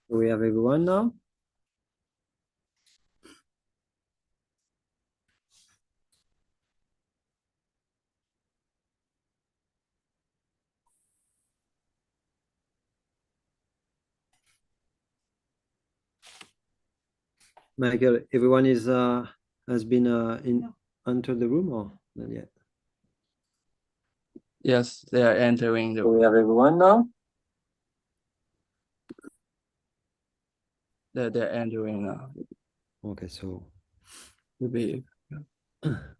Do we have everyone now? Michael, everyone is has been entered the room or not yet? Yes, they are entering the Do we have everyone now? they're entering now. Okay, so Maybe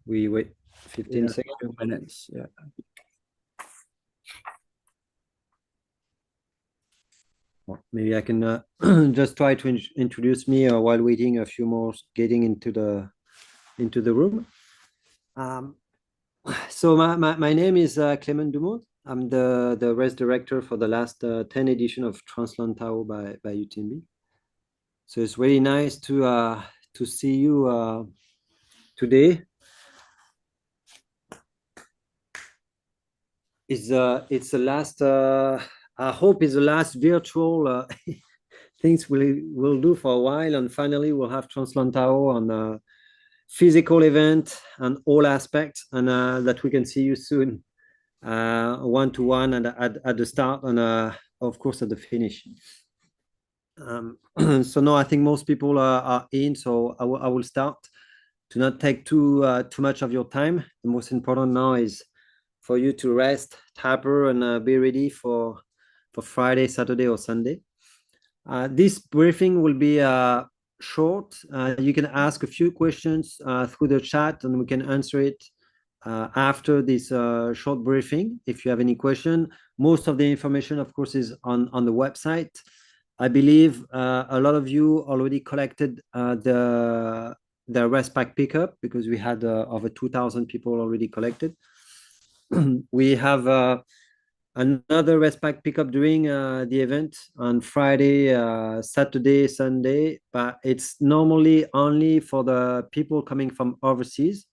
we wait 15 seconds. few minutes. Yeah. Well, maybe I can just try to introduce me while waiting a few more getting into the room. So my name is Clement Dumont. I'm the race director for the last 10 edition of TransLantau by UTMB. So it's really nice to see you today. It's the last I hope it's the last virtual things we'll do for a while, and finally we'll have TransLantau on a physical event and all aspects, and that we can see you soon, one-to-one and at the start and of course at the finish. So no, I think most people are in, so I will start to not take too much of your time. The most important now is for you to rest, taper, and be ready for Friday, Saturday, or Sunday. This briefing will be short. You can ask a few questions through the chat, and we can answer it after this short briefing. If you have any question, most of the information, of course, is on the website. I believe a lot of you already collected the rest pack pickup, because we had over 2,000 people already collected. We have another rest pack pickup during the event on Friday, Saturday, Sunday, but it's normally only for the people coming from overseas.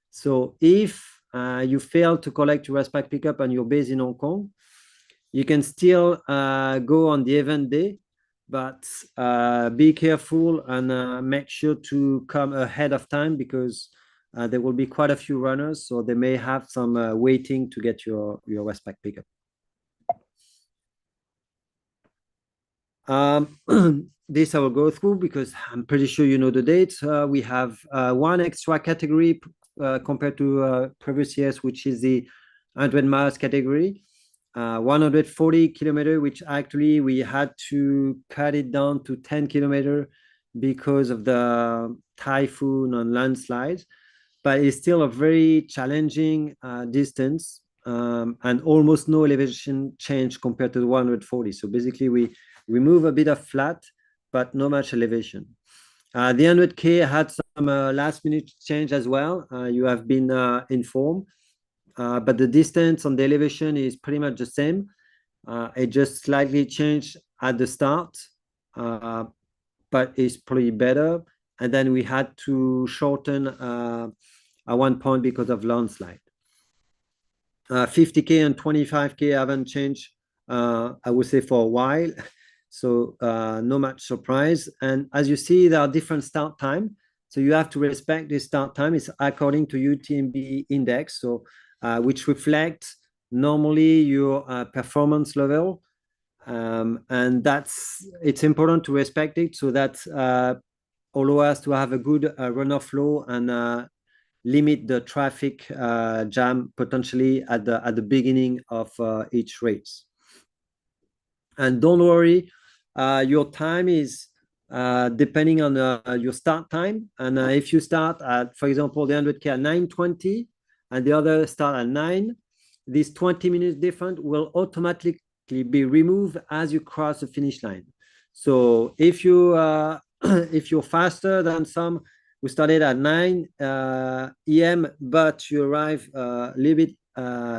So if you fail to collect your rest pack pickup and you're based in Hong Kong, you can still go on the event day, but be careful and make sure to come ahead of time, because there will be quite a few runners, so they may have some waiting to get your rest pack pickup. This I will go through because I'm pretty sure you know the dates. We have one extra category compared to previous years, which is the 100 miles category. 140 kilometer, which actually we had to cut it down to 10 kilometer because of the typhoon and landslides, but it's still a very challenging distance, and almost no elevation change compared to the 140. So basically we move a bit of flat, but not much elevation. The 100K had some last minute change as well. You have been informed. But the distance on the elevation is pretty much the same. It just slightly changed at the start, but it's pretty better. And then we had to shorten at one point because of landslide. 50K and 25K haven't changed, I would say, for a while. So no much surprise. And as you see, there are different start time. So you have to respect the start time. It's according to UTMB index. So which reflects normally your performance level. And it's important to respect it, so that allow us to have a good runner flow and limit the traffic jam potentially at the beginning of each race. And don't worry, your time is depending on your start time. And if you start at, for example, the 100K at 9:20 and the other start at 9, this 20 minutes difference will automatically be removed as you cross the finish line. So if you if you're faster than some who started at 9 EM, but you arrive a little bit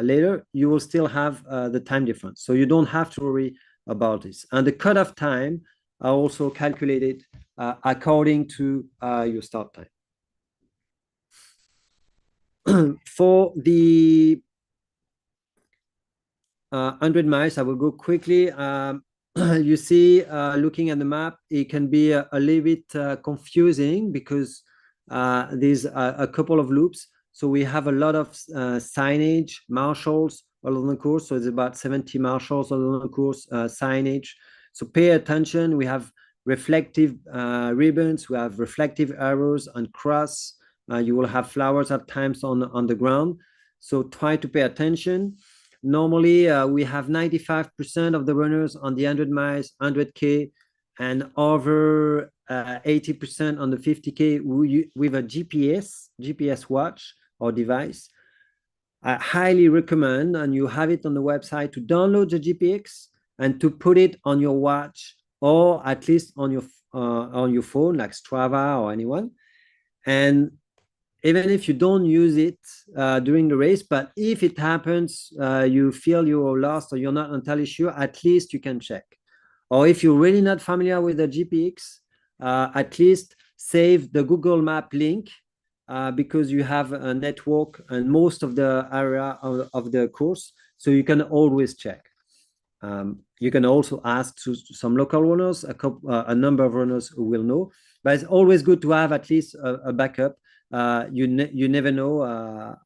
later, you will still have the time difference. So you don't have to worry about this. And the cutoff time are also calculated according to your start time. For the 100 miles, I will go quickly. you see, looking at the map, it can be a little bit confusing because there's a couple of loops. So we have a lot of signage, marshals along the course. So it's about 70 marshals along the course, signage. So pay attention. We have reflective ribbons. We have reflective arrows and cross. You will have flowers at times on the ground. So try to pay attention. Normally, we have 95% of the runners on the 100 miles, 100K, and over 80% on the 50K with a GPS watch or device. I highly recommend, and you have it on the website, to download the GPX and to put it on your watch or at least on your phone, like Strava or anyone. And even if you don't use it during the race, but if it happens, you feel you're lost or you're not entirely sure, at least you can check. Or if you're really not familiar with the GPX, at least save the Google Map link because you have a network and most of the area of the course, so you can always check. You can also ask to some local runners, a number of runners who will know, but it's always good to have at least a backup. You never know.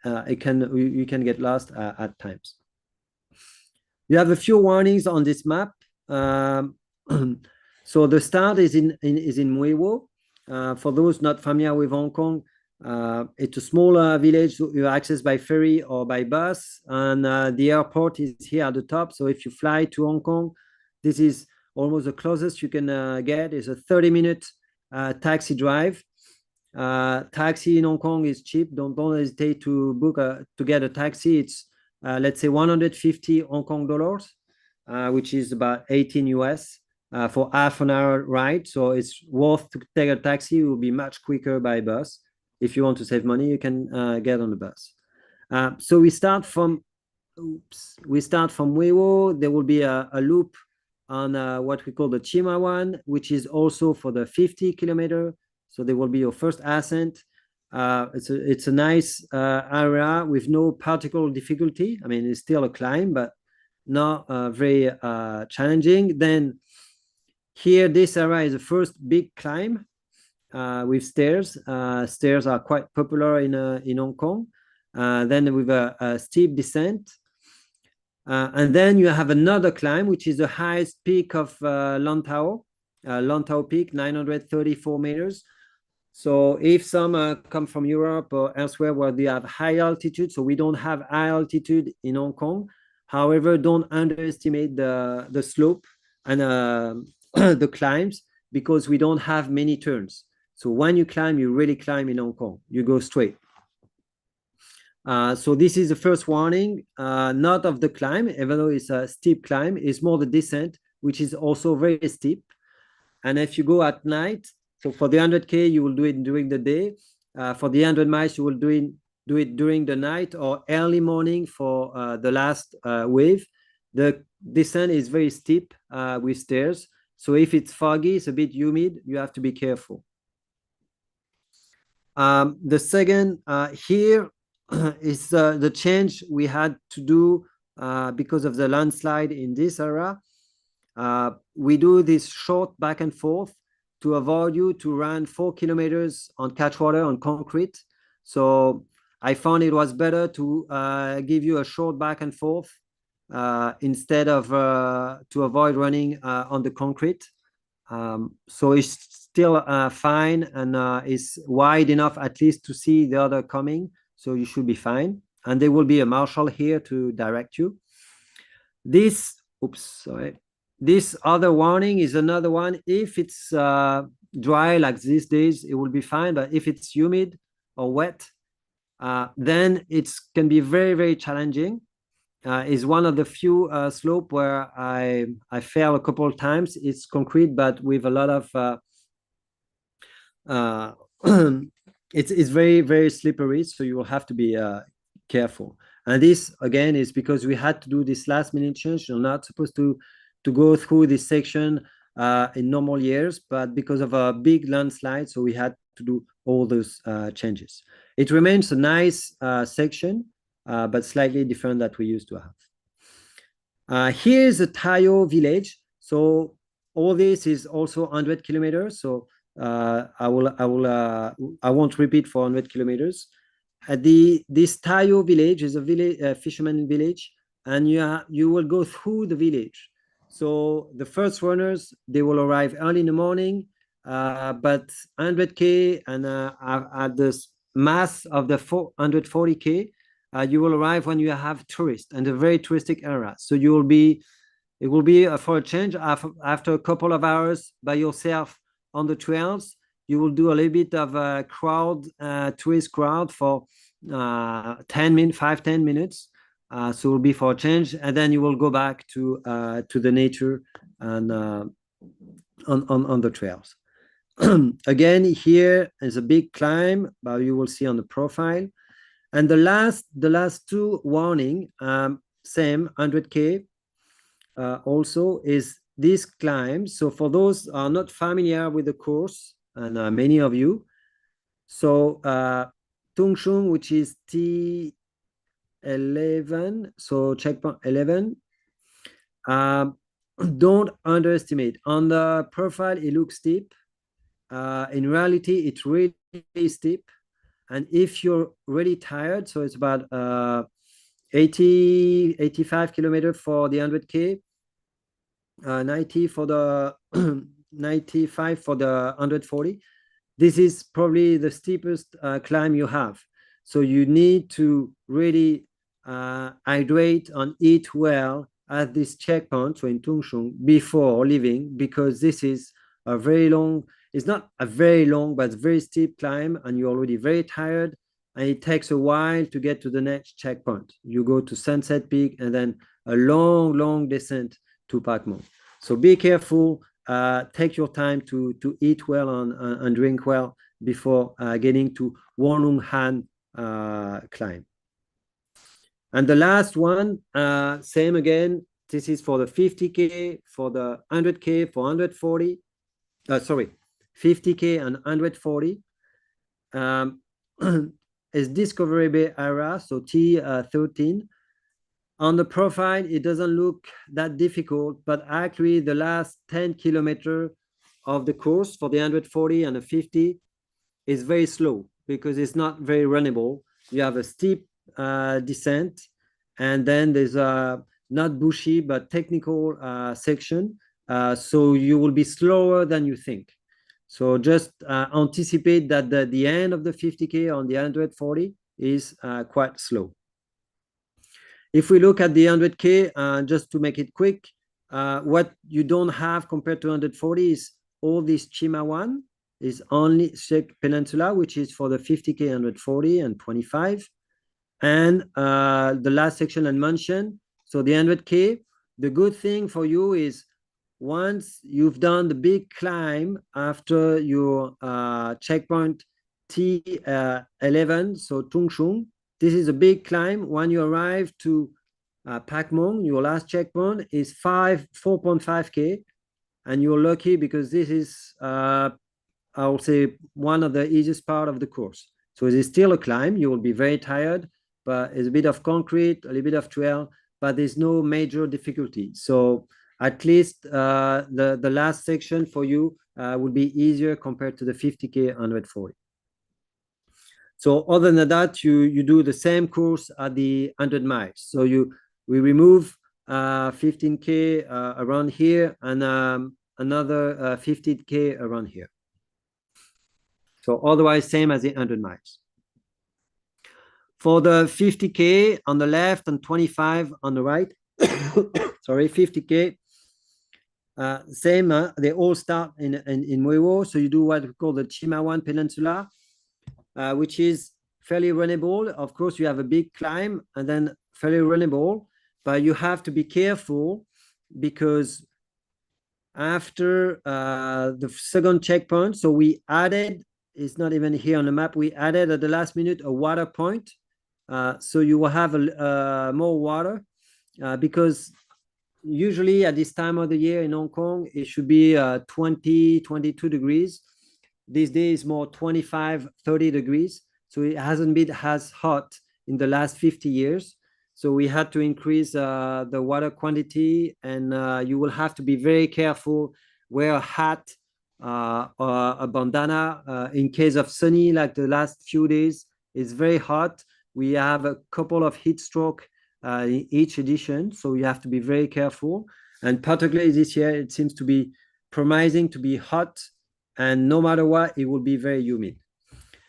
You can get lost at times. You have a few warnings on this map. So the start is in Muewo. For those not familiar with Hong Kong, it's a smaller village. You access by ferry or by bus, and the airport is here at the top. So if you fly to Hong Kong, this is almost the closest you can get. Is a 30-minute taxi drive. Taxi in Hong Kong is cheap. Don't hesitate to book to get a taxi. It's let's say 150 Hong Kong dollars, which is about 18 US for half an hour ride. So it's worth to take a taxi. It will be much quicker by bus. If you want to save money, you can get on the bus. So we start from Weiwo. There will be a loop on what we call the Chima one, which is also for the 50 kilometer. So there will be your first ascent. It's a nice area with no particular difficulty. I mean, it's still a climb, but not very challenging. Then here, this area is the first big climb with stairs. Stairs are quite popular in Hong Kong. Then with a steep descent. And then you have another climb, which is the highest peak of Lantau. Lantau Peak, 934 meters. So if some come from Europe or elsewhere where they have high altitude, so we don't have high altitude in Hong Kong. However, don't underestimate the slope and the climbs because we don't have many turns. So when you climb, you really climb in Hong Kong. You go straight. So this is the first warning, not of the climb, even though it's a steep climb, it's more the descent, which is also very steep. And if you go at night, so for the 100K, you will do it during the day. For the 100 miles, you will do it during the night or early morning for the last wave. The descent is very steep with stairs. So if it's foggy, it's a bit humid, you have to be careful. The second here is the change we had to do because of the landslide in this area. We do this short back and forth to avoid you to run 4 kilometers on catchwater on concrete. So I found it was better to give you a short back and forth instead of to avoid running on the concrete. So it's still fine and is wide enough at least to see the other coming. So you should be fine. And there will be a marshal here to direct you. This other warning is another one. If it's dry like these days, it will be fine. But if it's humid or wet, then it can be very, very challenging. Is one of the few slope where I fell a couple of times. It's concrete, but with a lot of it's very, very slippery. So you will have to be careful. And this again is because we had to do this last minute change. You're not supposed to go through this section in normal years, but because of a big landslide, so we had to do all those changes. It remains a nice section, but slightly different that we used to have. Here's a Tayo village. So all this is also 100 kilometers. So I won't repeat for 100 kilometers. This Tayo village is a village, fisherman village, and you will go through the village. So the first runners, they will arrive early in the morning, but 100K and at the mass of the 440K, you will arrive when you have tourists and a very touristic area. So it will be for a change after a couple of hours by yourself on the trails. You will do a little bit of a tourist crowd for 10 minutes. So it will be for a change, and then you will go back to the nature and on the trails. Again, here is a big climb, but you will see on the profile. And the last two warning, same 100K. Also is this climb. So for those are not familiar with the course, and many of you, so Tungshung, which is T11, so checkpoint 11, don't underestimate. On the profile, it looks steep. In reality, it's really steep. And if you're really tired, so it's about 85 kilometers for the 100K, 90 for the 95 for the 140. This is probably the steepest climb you have. So you need to really hydrate and eat well at this checkpoint, so in Tungshung, before leaving, because this is a very long, it's not a very long, but very steep climb, and you're already very tired, and it takes a while to get to the next checkpoint. You go to Sunset Peak and then a long descent to Pakmong. So be careful, take your time to eat well and drink well before getting to Wonlung Han climb. And the last one, same again, this is for the 50K, for the 100K, for 140, 50K and 140. Is Discovery Bay area, so T13. On the profile, it doesn't look that difficult, but actually the last 10 kilometers of the course for the 140 and the 50 is very slow because it's not very runnable. You have a steep descent, and then there's a not bushy but technical section. So you will be slower than you think. So just anticipate that the end of the 50K on the 140 is quite slow. If we look at the 100K, just to make it quick, what you don't have compared to 140 is all this Chimawan is only Sheikh Peninsula, which is for the 50K, 140 and 25. And the last section I mentioned, so the 100K, the good thing for you is once you've done the big climb after your checkpoint T11, so Tungshung, this is a big climb. When you arrive to Pakmong, your last checkpoint is 4.5K, and you're lucky because this is, I will say, one of the easiest part of the course. So it is still a climb. You will be very tired, but it's a bit of concrete, a little bit of trail, but there's no major difficulty. So at least the last section for you will be easier compared to the 50K 140. So other than that, you do the same course at the 100 miles. So we remove 15K around here and another 15K around here. So otherwise, same as the 100 miles. For the 50K on the left and 25 on the right, sorry, 50K, same, they all start in Muewo. So you do what we call the Chimawan Peninsula, which is fairly runnable. Of course, you have a big climb and then fairly runnable, but you have to be careful because after the second checkpoint, so we added, it's not even here on the map, we added at the last minute a water point. So you will have more water because usually at this time of the year in Hong Kong, it should be 20, 22 degrees. These days more 25, 30 degrees. So it hasn't been as hot in the last 50 years. So we had to increase the water quantity, and you will have to be very careful, wear a hat, or a bandana in case of sunny, like the last few days. It's very hot. We have a couple of heat stroke in each edition, so you have to be very careful. And particularly this year, it seems to be promising to be hot, and no matter what, it will be very humid.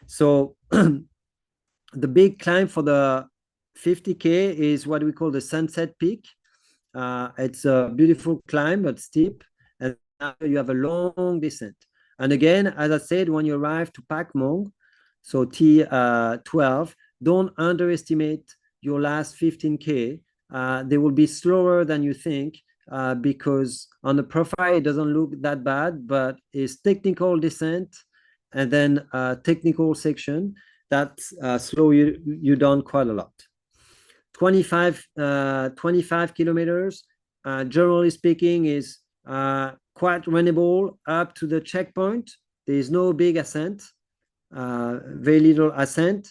So the big climb for the 50K is what we call the Sunset Peak. It's a beautiful climb, but steep, and you have a long descent. And again, as I said, when you arrive to Pac Mong, so T12, don't underestimate your last 15K. They will be slower than you think, because on the profile, it doesn't look that bad, but it's technical descent and then technical section that slow you down quite a lot. 25 kilometers, generally speaking, is quite runnable up to the checkpoint. There is no big ascent, very little ascent.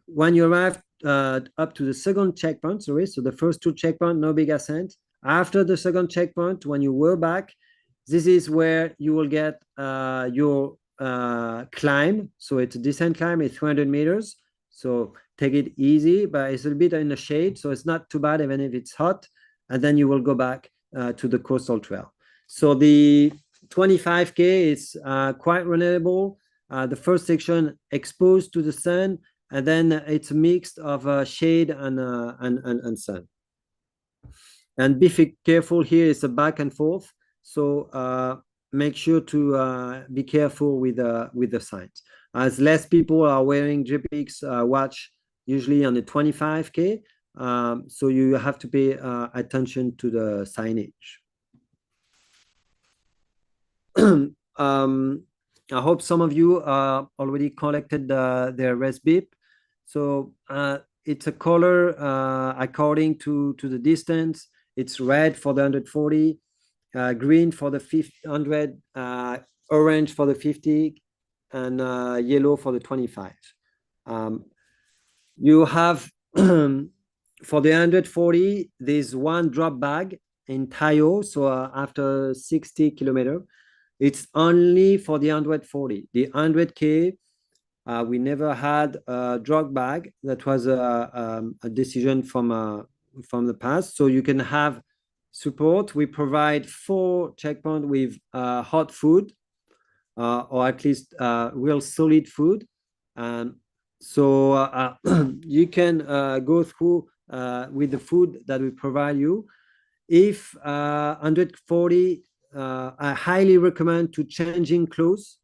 When you arrive up to the second checkpoint, so the first two checkpoints, no big ascent. After the second checkpoint, when you were back, this is where you will get your climb. So it's a descent climb, it's 300 meters. So take it easy, but it's a bit in the shade, so it's not too bad even if it's hot. And then you will go back to the coastal trail. So the 25K is quite runnable. The first section exposed to the sun, and then it's a mix of shade and sun. And be careful here, it's a back and forth. So make sure to be careful with the signs. As less people are wearing GPX watch usually on the 25K, so you have to pay attention to the signage. I hope some of you already collected their rest beep. So it's a color according to the distance. It's red for the 140, green for the 100, orange for the 50, and yellow for the 25. You have for the 140, there's one drop bag in Tayo. So after 60 kilometers, it's only for the 140. The 100K, we never had a drop bag. That was a decision from the past. So you can have support. We provide 4 checkpoints with hot food, or at least real solid food. So you can go through with the food that we provide you. If 140, I highly recommend to changing clothes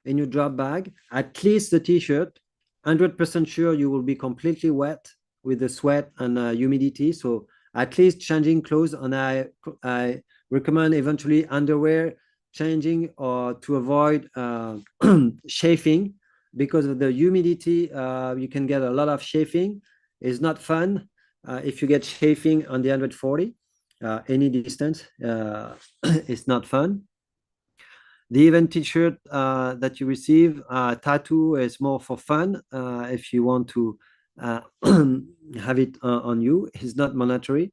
in your drop bag, at least the t-shirt. 100% sure you will be completely wet with the sweat and humidity. So at least changing clothes, and I recommend eventually underwear changing, or to avoid chafing, because of the humidity. You can get a lot of chafing. It's not fun if you get chafing on the 140, any distance. It's not fun. The event t-shirt that you receive, tattoo is more for fun. If you want to have it on you, it's not mandatory.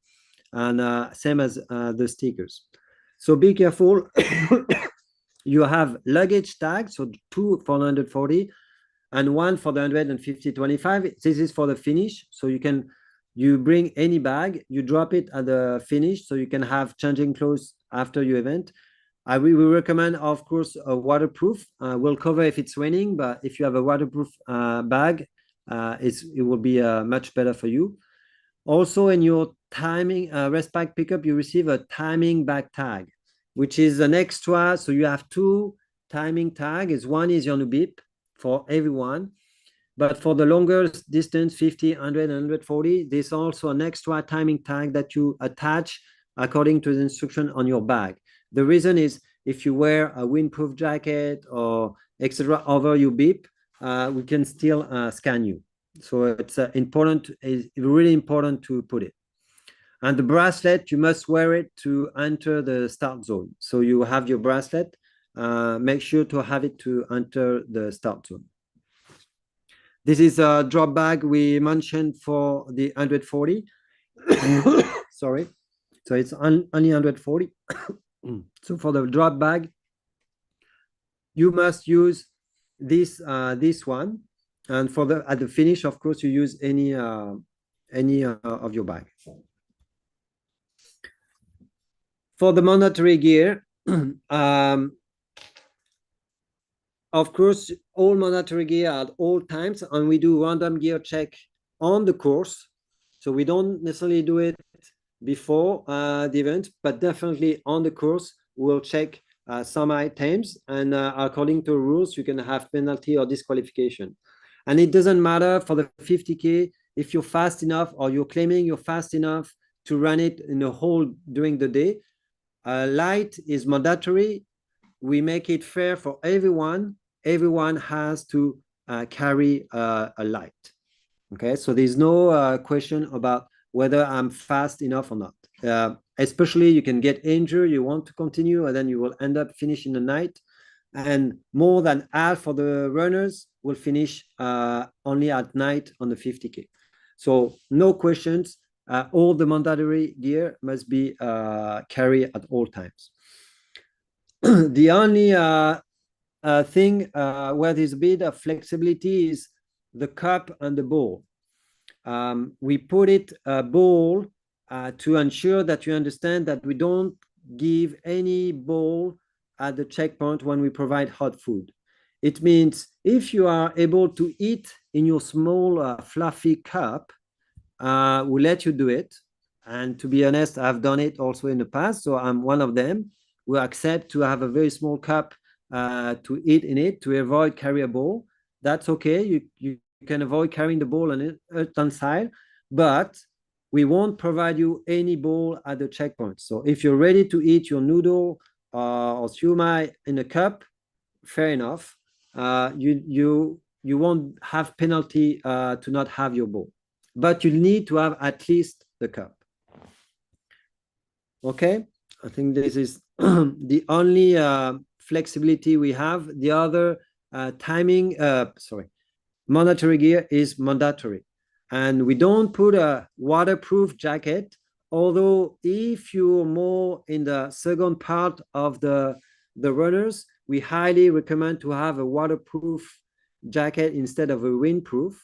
And same as the stickers. So be careful. You have luggage tags, so 2 for 140 and 1 for the 150-25. This is for the finish. So you bring any bag, you drop it at the finish, so you can have changing clothes after your event. We recommend, of course, a waterproof. We'll cover if it's raining, but if you have a waterproof bag, it will be much better for you. Also, in your timing rest pack pickup, you receive a timing bag tag, which is an extra. So you have 2 timing tags. One is your beep for everyone, but for the longer distance, 50, 100, and 140, there's also an extra timing tag that you attach according to the instruction on your bag. The reason is, if you wear a windproof jacket or etc. over your beep, we can still scan you. So it's really important to put it. And the bracelet, you must wear it to enter the start zone. So you have your bracelet, make sure to have it to enter the start zone. This is a drop bag we mentioned for the 140. Sorry. So it's only 140. So for the drop bag, you must use this one. And for the at the finish, of course, you use any of your bag. For the mandatory gear, of course, all mandatory gear at all times, and we do random gear check on the course. So we don't necessarily do it before the event, but definitely on the course, we'll check some items, and according to rules, you can have penalty or disqualification. And it doesn't matter for the 50K if you're fast enough or you're claiming you're fast enough to run it in a whole during the day. Light is mandatory. We make it fair for everyone. Everyone has to carry a light. Okay, so there's no question about whether I'm fast enough or not. Especially you can get injured, you want to continue, and then you will end up finishing the night. And more than half of the runners will finish only at night on the 50K. So no questions. All the mandatory gear must be carried at all times. The only thing where there's a bit of flexibility is the cup and the ball. We put it a ball to ensure that you understand that we don't give any ball at the checkpoint when we provide hot food. It means if you are able to eat in your small fluffy cup, we'll let you do it. And to be honest, I've done it also in the past, so I'm one of them. We accept to have a very small cup to eat in it to avoid carry a ball. That's okay. You can avoid carrying the ball on it side, but we won't provide you any ball at the checkpoint. So if you're ready to eat your noodle or siumai in a cup, fair enough. You won't have penalty to not have your ball, but you need to have at least the cup. Okay, I think this is the only flexibility we have. The other mandatory gear is mandatory. And we don't put a waterproof jacket, although if you're more in the second part of the runners, we highly recommend to have a waterproof jacket instead of a windproof,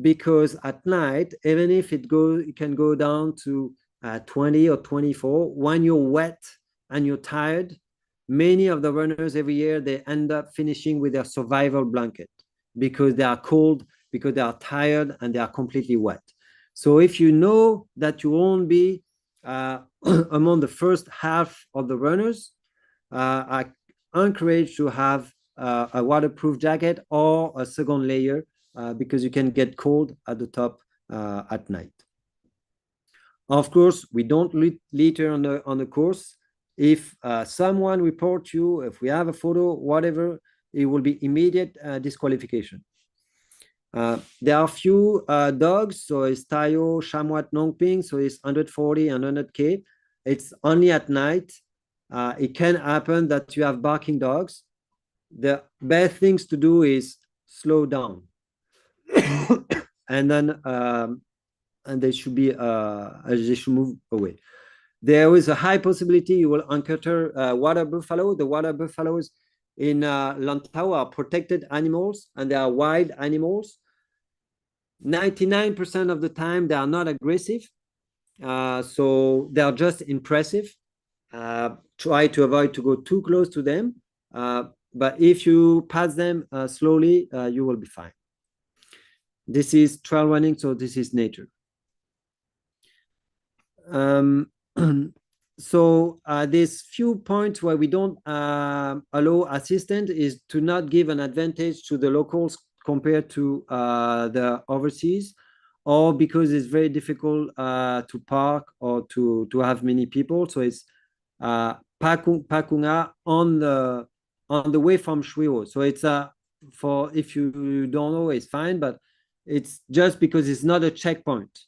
because at night, even if it can go down to 20 or 24, when you're wet and you're tired, many of the runners every year, they end up finishing with their survival blanket because they are cold, because they are tired, and they are completely wet. So if you know that you won't be among the first half of the runners, I encourage to have a waterproof jacket or a second layer because you can get cold at the top at night. Of course, we don't litter on the course. If someone reports you, if we have a photo, whatever, it will be immediate disqualification. There are few dogs, so it's Tayo, Shamwat, Nongping, so it's 140 and 100K. It's only at night. It can happen that you have barking dogs. The best things to do is slow down. And then and they should move away. There is a high possibility you will encounter water buffalo. The water buffaloes in Lantau are protected animals, and they are wild animals. 99% of the time, they are not aggressive. So they are just impressive. Try to avoid to go too close to them. But if you pass them slowly, you will be fine. This is trail running, so this is nature. So there's few points where we don't allow assistance is to not give an advantage to the locals compared to the overseas, or because it's very difficult to park or to have many people. So it's Pakunga on the way from Shuiwo. So it's for, if you don't know, it's fine, but it's just because it's not a checkpoint.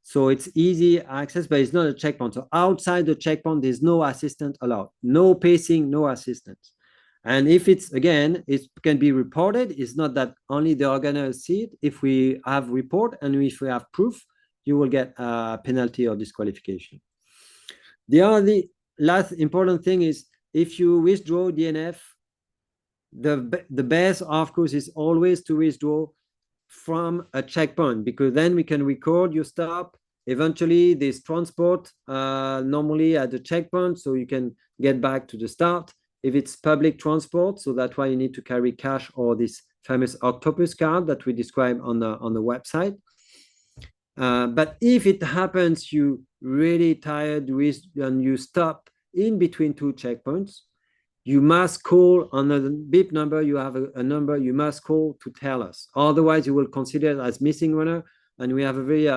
So it's easy access, but it's not a checkpoint. So outside the checkpoint, there's no assistance allowed, no pacing, no assistance. And if it's, again, it can be reported. It's not that only the organizers see it. If we have report and if we have proof, you will get a penalty or disqualification. The only last important thing is if you withdraw DNF, the best, of course, is always to withdraw from a checkpoint, because then we can record your stop. Eventually, there's transport normally at the checkpoint, so you can get back to the start. If it's public transport, so that's why you need to carry cash or this famous octopus card that we describe on the website. But if it happens you really tired and you stop in between two checkpoints, you must call on a beep number. You have a number you must call to tell us. Otherwise, you will consider it as missing runner, and we have a very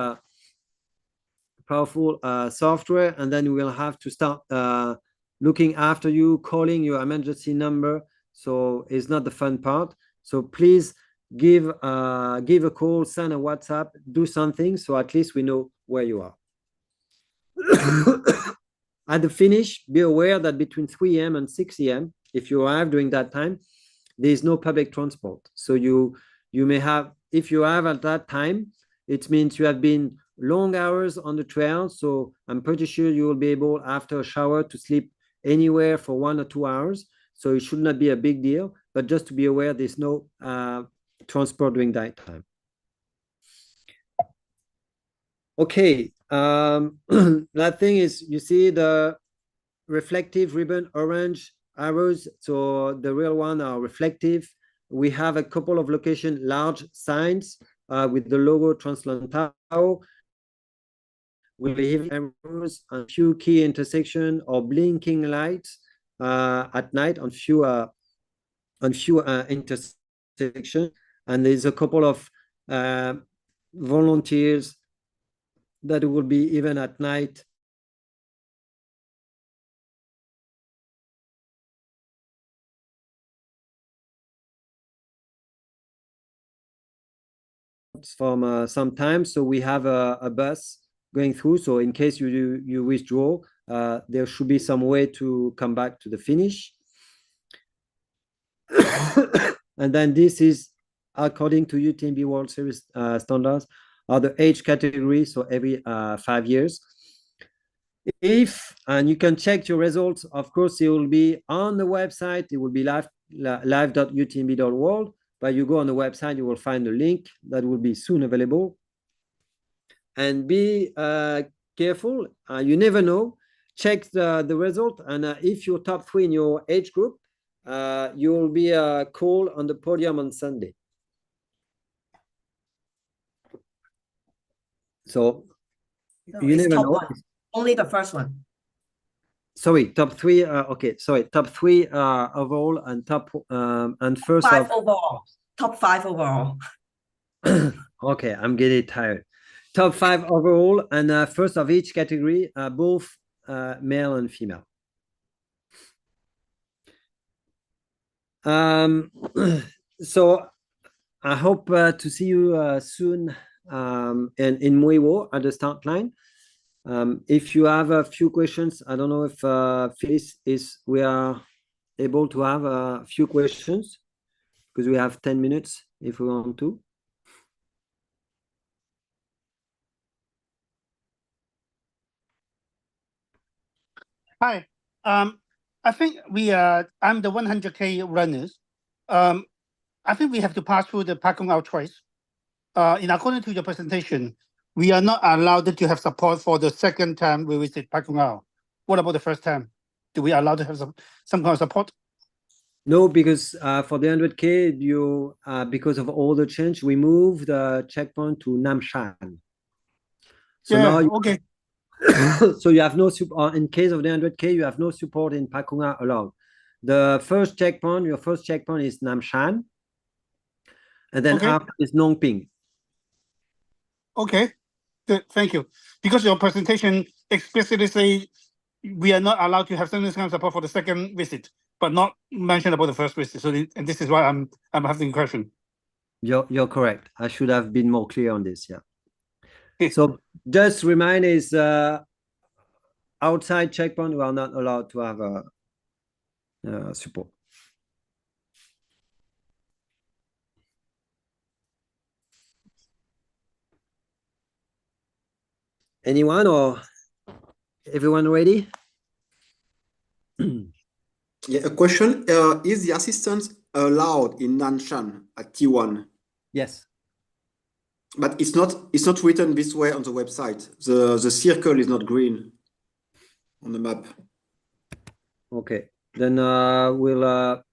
powerful software, and then we will have to start looking after you, calling your emergency number. So it's not the fun part. So please give a call, send a WhatsApp, do something, so at least we know where you are. At the finish, be aware that between 3 a.m. and 6 a.m., if you arrive during that time, there is no public transport. So you may have, if you arrive at that time, it means you have been long hours on the trail. So I'm pretty sure you will be able, after a shower, to sleep anywhere for 1 or 2 hours. So it should not be a big deal, but just to be aware, there's no transport during that time. Okay, that thing is, you see the reflective ribbon, orange arrows. So the real one are reflective. We have a couple of location, large signs with the logo TransLantau. We have arrows, a few key intersection or blinking lights at night on few intersections. And there's a couple of volunteers that will be even at night from some time. So we have a bus going through. So in case you withdraw, there should be some way to come back to the finish. And then this is according to UTMB World Series standards, are the age category. So every 5 years. And you can check your results. Of course, it will be on the website. It will be live.utmb.world. But you go on the website, you will find a link that will be soon available. And be careful. You never know. Check the result. And if you're top 3 in your age group, you will be called on the podium on Sunday. So No, you it's never top know. 1. Only the first one. Sorry, top 3. Okay, sorry, top 3 overall and top and first 5 of overall. Top 5 overall. Okay, I'm getting tired. Top 5 overall and first of each category, both male and female. So I hope to see you soon in Muiwo at the start line. If you have a few questions, I don't know if Phyllis we are able to have a few questions, because we have 10 minutes if we want to. Hi, I think I'm the 100K runners. I think we have to pass through the parking out twice. In according to your presentation, we are not allowed to have support for the second time we visit parking out. What about the first time? Do we allow to have some kind of support? No, because for the 100K, you because of all the change, we moved the checkpoint to Namshan. So yeah, now okay. So you have no support in case of the 100K. You have no support in Pakunga allowed. The first checkpoint, your first checkpoint is Namshan, and then Okay. after is Nongping. Okay, good, thank you. Because your presentation explicitly say we are not allowed to have some kind of support for the second visit, but not mentioned about the first visit. So, and this is why I'm having a question. You're correct. I should have been more clear on this. Yeah. Okay. So just remind is outside checkpoint, we are not allowed to have support. Anyone or everyone ready? Yeah, a question. Is the assistance allowed in Nanshan at T1? Yes. But it's not written this way on the website. The circle is not green on the map. Okay. Then But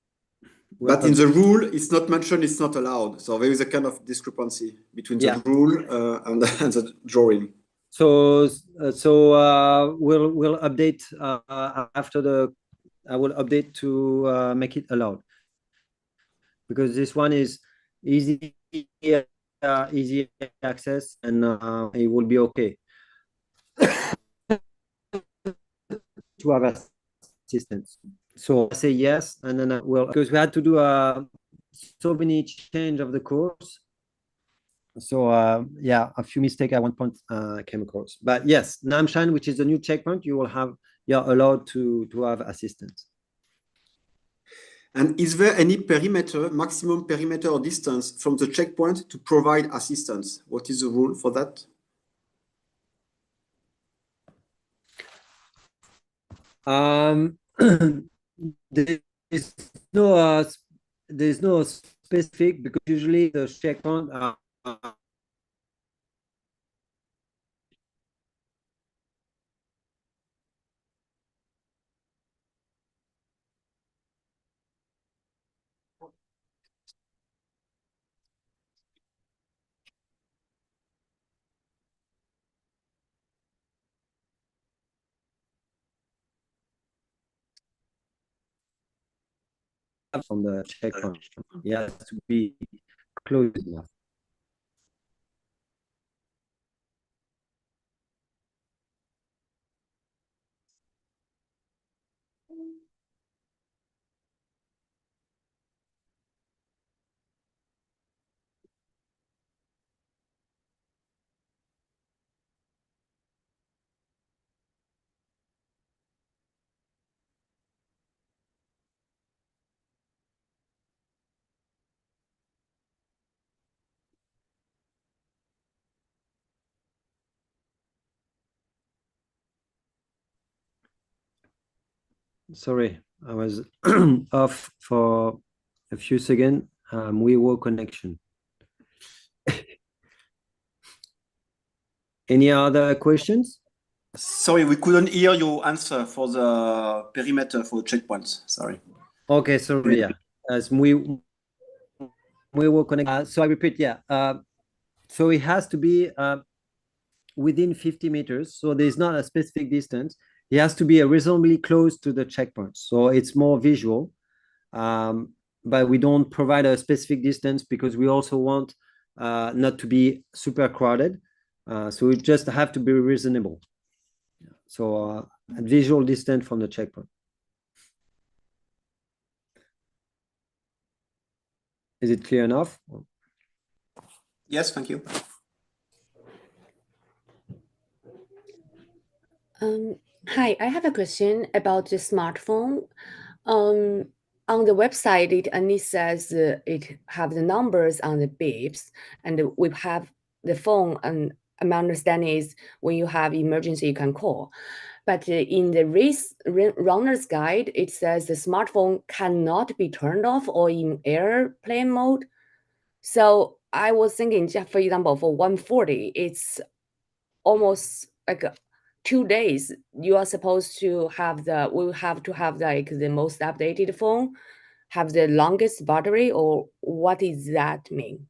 in the rule, it's not mentioned, it's not allowed. So there is a kind of discrepancy between the Yeah. rule and the drawing. So we'll update after the. I will update to make it allowed, because this one is easy easy access, and it will be okay to have assistance. So I say yes, and then I will, because we had to do so many change of the course. So yeah, a few mistakes at one point came across. But yes, Namshan, which is the new checkpoint, you're allowed to have assistance. And is there any perimeter, maximum perimeter or distance from the checkpoint to provide assistance? What is the rule for that? There's no there's no specific, because usually the checkpoint from the checkpoint. It has to be close enough. Sorry, I was off for a few seconds. We were connection. Any other questions? Sorry, we couldn't hear your answer for the perimeter for checkpoints. Sorry. Okay, sorry. Yeah, as we will connect. So I repeat, yeah. So it has to be within 50 meters. So there's not a specific distance. It has to be reasonably close to the checkpoint. So it's more visual. But we don't provide a specific distance because we also want not to be super crowded. So we just have to be reasonable. So a visual distance from the checkpoint. Is it clear enough? Yes, thank you. Hi, I have a question about the smartphone. On the website, it only says it have the numbers on the bibs, and we have the phone. And my understanding is when you have emergency, you can call. But in the runner's guide, it says the smartphone cannot be turned off or in airplane mode. So I was thinking, just for example, for 140, it's almost like 2 days. You are supposed to have we have to have like the most updated phone, have the longest battery, or what does that mean?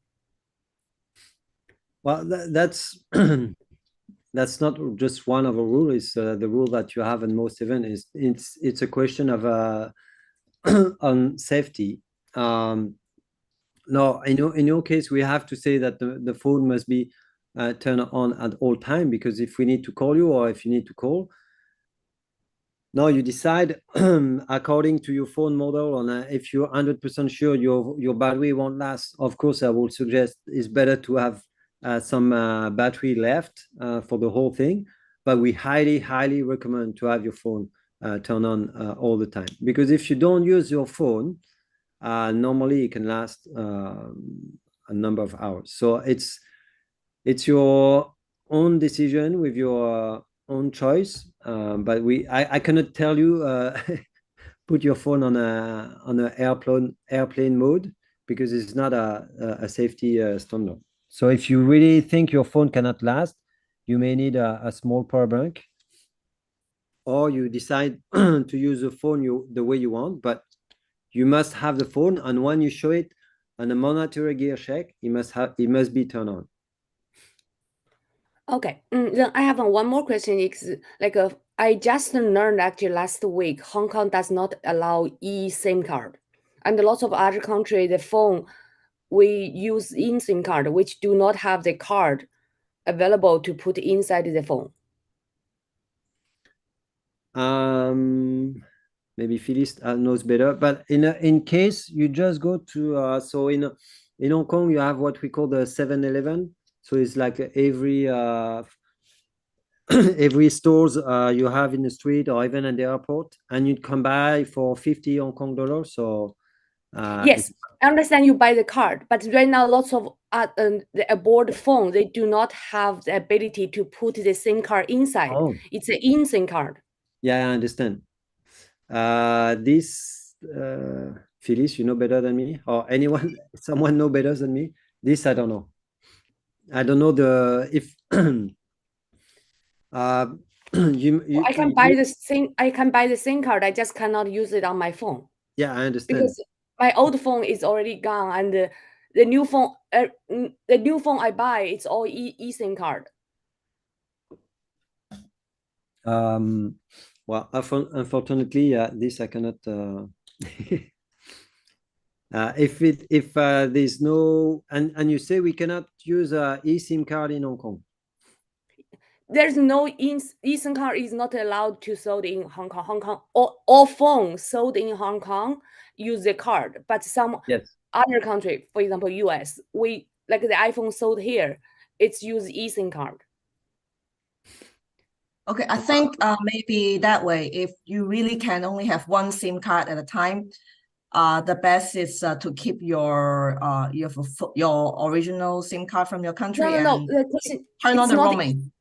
Well, that's that's not just one of a rule. It's the rule that you have in most events. It's a question of on safety. No, in your case, we have to say that the phone must be turned on at all time, because if we need to call you or if you need to call, now you decide according to your phone model, and if you're 100% sure your battery won't last. Of course, I would suggest it's better to have some battery left for the whole thing, but we highly recommend to have your phone turned on all the time, because if you don't use your phone, normally it can last a number of hours. So it's your own decision with your own choice. But I cannot tell you put your phone on a airplane mode because it's not a safety standard. So if you really think your phone cannot last, you may need a small power bank, or you decide to use the phone the way you want, but you must have the phone, and when you show it on a mandatory gear check, it must be turned on. Okay, then I have one more question. It's like I just learned actually last week, Hong Kong does not allow eSIM card, and lots of other countries, the phone we use eSIM card, which do not have the card available to put inside the phone. Maybe Phyllis knows better, but in case you just go to so in Hong Kong you have what we call the 7-Eleven. So it's like every every stores you have in the street or even at the airport, and you can buy for 50 Hong Kong dollars. So yes, I understand you buy the card, but right now lots of the aboard phone, they do not have the ability to put the SIM card inside. Oh. It's an in-SIM card. Yeah, I understand. This Phyllis, you know better than me, or someone know better than me. This I don't know. I don't know if I can buy the SIM card. I just cannot use it on my phone. Yeah, I understand. Because my old phone is already gone, and the new phone I buy, it's all eSIM card. Well, unfortunately, this I cannot. If there's no, and you say we cannot use a eSIM card in Hong Kong. There's no eSIM card is not allowed to sold in Hong Kong. Hong Kong, all phones sold in Hong Kong use the card, but some other country, for example, US, we like the iPhone sold here, it's use eSIM card. Okay, I think maybe that way, if you really can only have one SIM card at a time, the best is to keep your original SIM card from your country and turn on the roaming.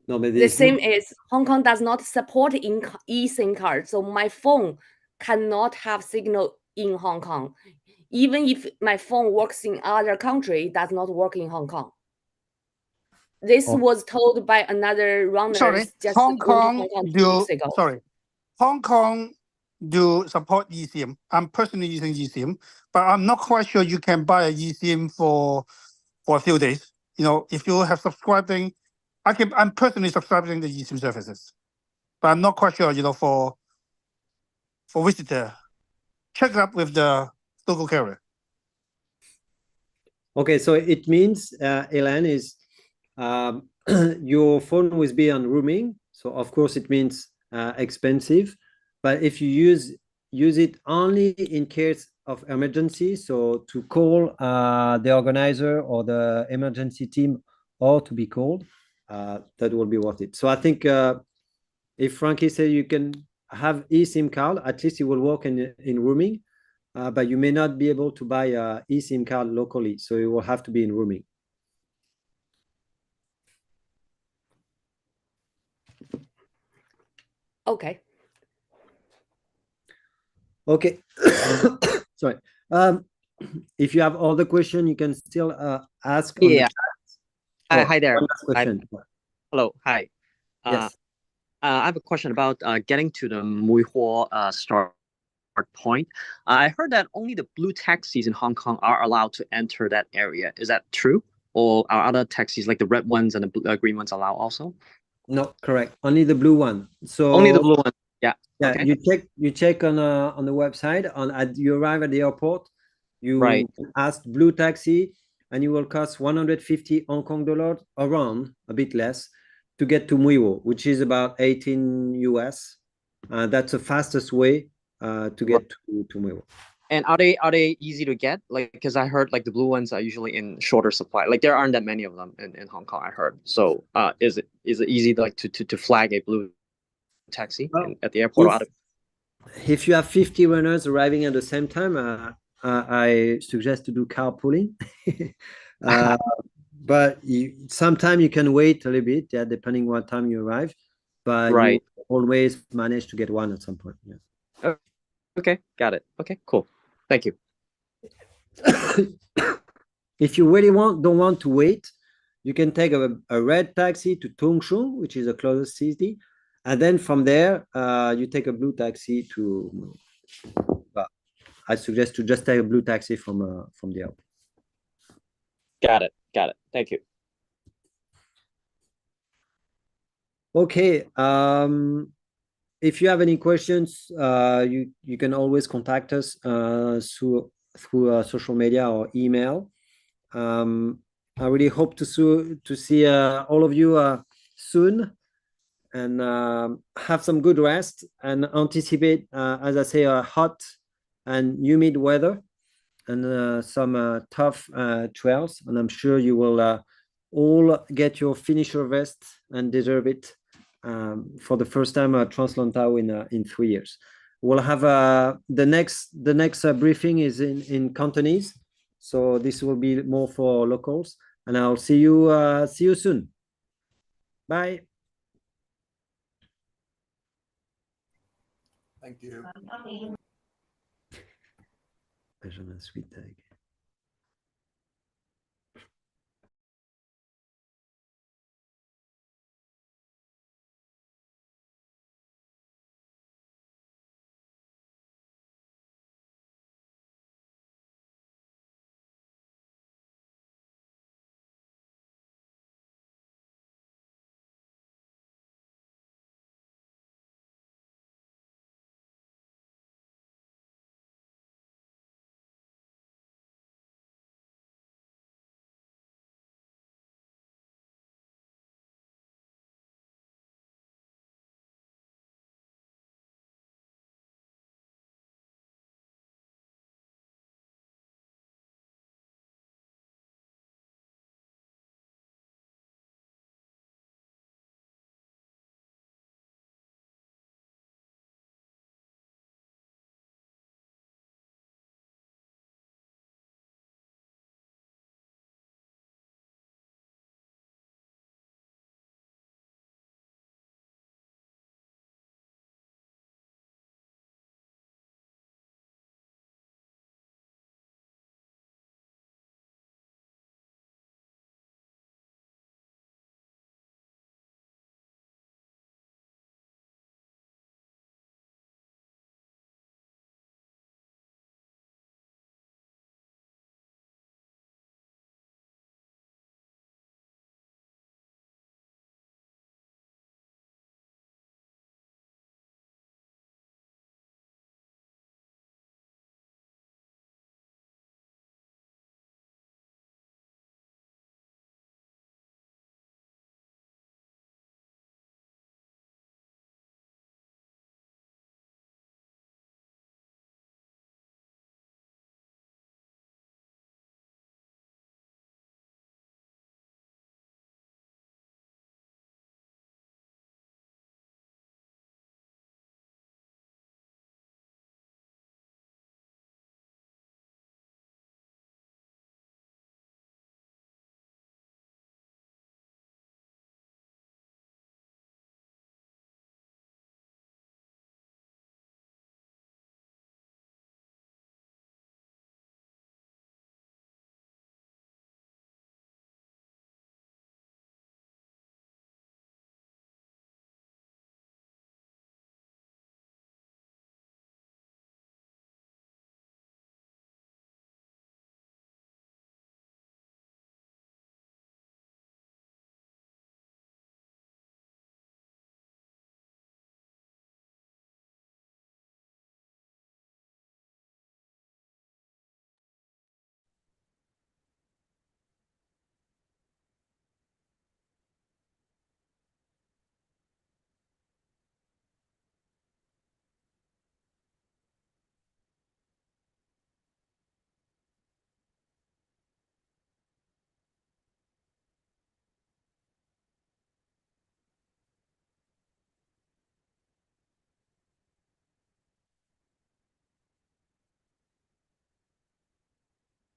No, but the same is Hong Kong does not support eSIM card, so my phone cannot have signal in Hong Kong. Even if my phone works in other country, it does not work in Hong Kong. This was told by another runner. Sorry, Hong Kong do support eSIM. I'm personally using eSIM, but I'm not quite sure you can buy a eSIM for a few days. You know, if you have subscribing, I'm personally subscribing the eSIM services, but I'm not quite sure. You know, for visitor, check up with the local carrier. Okay, so it means, Elaine, is your phone will be on roaming. So of course it means expensive, but if you use it only in case of emergency, so to call the organizer or the emergency team, or to be called, that will be worth it. So I think if Frankie said you can have eSIM card, at least it will work in roaming, but you may not be able to buy a eSIM card locally, so it will have to be in roaming. Okay. Okay. Sorry. If you have other questions, you can still ask. Yeah. Hi there. Hello. Hi. Yes. I have a question about getting to the Mui Huo start point. I heard that only the blue taxis in Hong Kong are allowed to enter that area. Is that true? Or are other taxis like the red ones and the green ones allowed also? No, correct. Only the blue one. So only the blue one. Yeah. Yeah. Okay. You check on the website. You arrive at the airport. You ask blue taxi, and you will cost 150 Hong Kong dollars, around a bit less, to get to Mui Huo, which is about 18 US. That's the fastest way to get to Mui Huo. And are they easy to get? Like, because I heard like the blue ones are usually in shorter supply. Like there aren't that many of them in Hong Kong, I heard. So is it easy like to flag a blue taxi at the airport? If you have 50 runners arriving at the same time, I suggest to do carpooling. but sometimes you can wait a little bit, yeah, depending what time you arrive, but Right. you always manage to get one at some point. Yeah. Okay, got it. Okay, cool. Thank you. If you really don't want to wait, you can take a red taxi to Tongshung, which is the closest city, and then from there you take a blue taxi to. I suggest to just take a blue taxi from the airport. Got it. Got it. Thank you. Okay. If you have any questions, you can always contact us through social media or email. I really hope to see all of you soon, and have some good rest and anticipate, as I say, a hot and humid weather and some tough trails. And I'm sure you will all get your finisher vest and deserve it for the first time at TransLantau in 3 years. We'll have the next briefing is in Cantonese, so this will be more for locals. And I'll see you soon. Bye. Thank you. Benjamin Sweet Tag.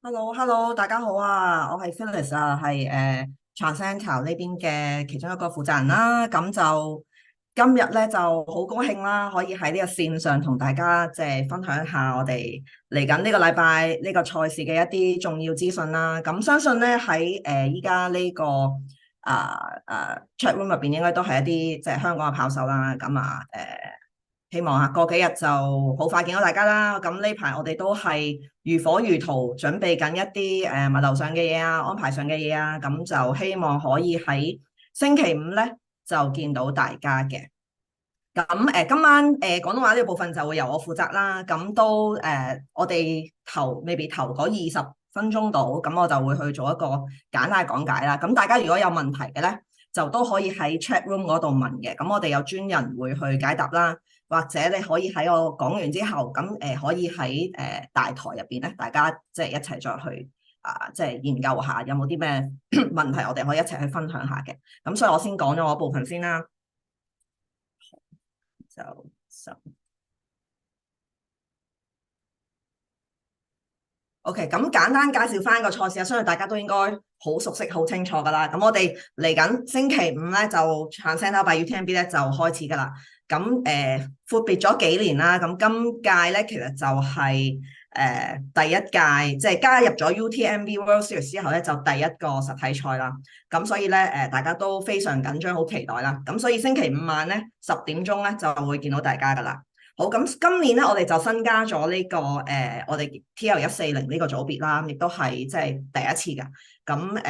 Hello，大家好啊，我係 Phyllis 啊，係TransLantau 呢邊嘅其中一個負責人啦。咁就今日咧就好高興啦，可以喺呢個線上同大家即係分享一下我哋嚟緊呢個禮拜呢個賽事嘅一啲重要資訊啦。咁相信咧喺依家呢個chat room 入邊應該都係一啲即係香港嘅跑手啦。咁希望過幾日就好快見到大家啦。咁呢排我哋都係如火如荼準備緊一啲物流上嘅嘢啊，安排上嘅嘢啊。咁就希望可以喺星期五咧就見到大家嘅。咁今晚廣東話呢個部分就會由我負責啦。咁都我哋maybe頭嗰20分鐘度，咁我就會去做一個簡單嘅講解啦。咁大家如果有問題嘅咧，就都可以喺 chat room 嗰度問嘅。咁我哋有專人會去解答啦。或者你可以喺我講完之後，咁可以喺大台入邊咧，大家即係一齊再去即係研究下有冇啲咩問題，我哋可以一齊去分享下嘅。咁所以我先講咗我部分先啦。OK， 咁簡單介紹翻個賽事啊，相信大家都應該好熟悉、好清楚噶啦。咁我哋嚟緊星期五咧就TransLantau by UTMB 咧就開始噶啦。咁闊別咗幾年啦，咁今屆咧其實就係第一屆，即係加入咗 UTMB World Series 之後咧就第一個實體賽啦。咁所以咧大家都非常緊張、好期待啦。咁所以星期五晚咧10點鐘咧就會見到大家噶啦。好，咁今年咧我哋就新加咗呢個我哋 TL140呢個組別啦，亦都係即係第一次㗎。咁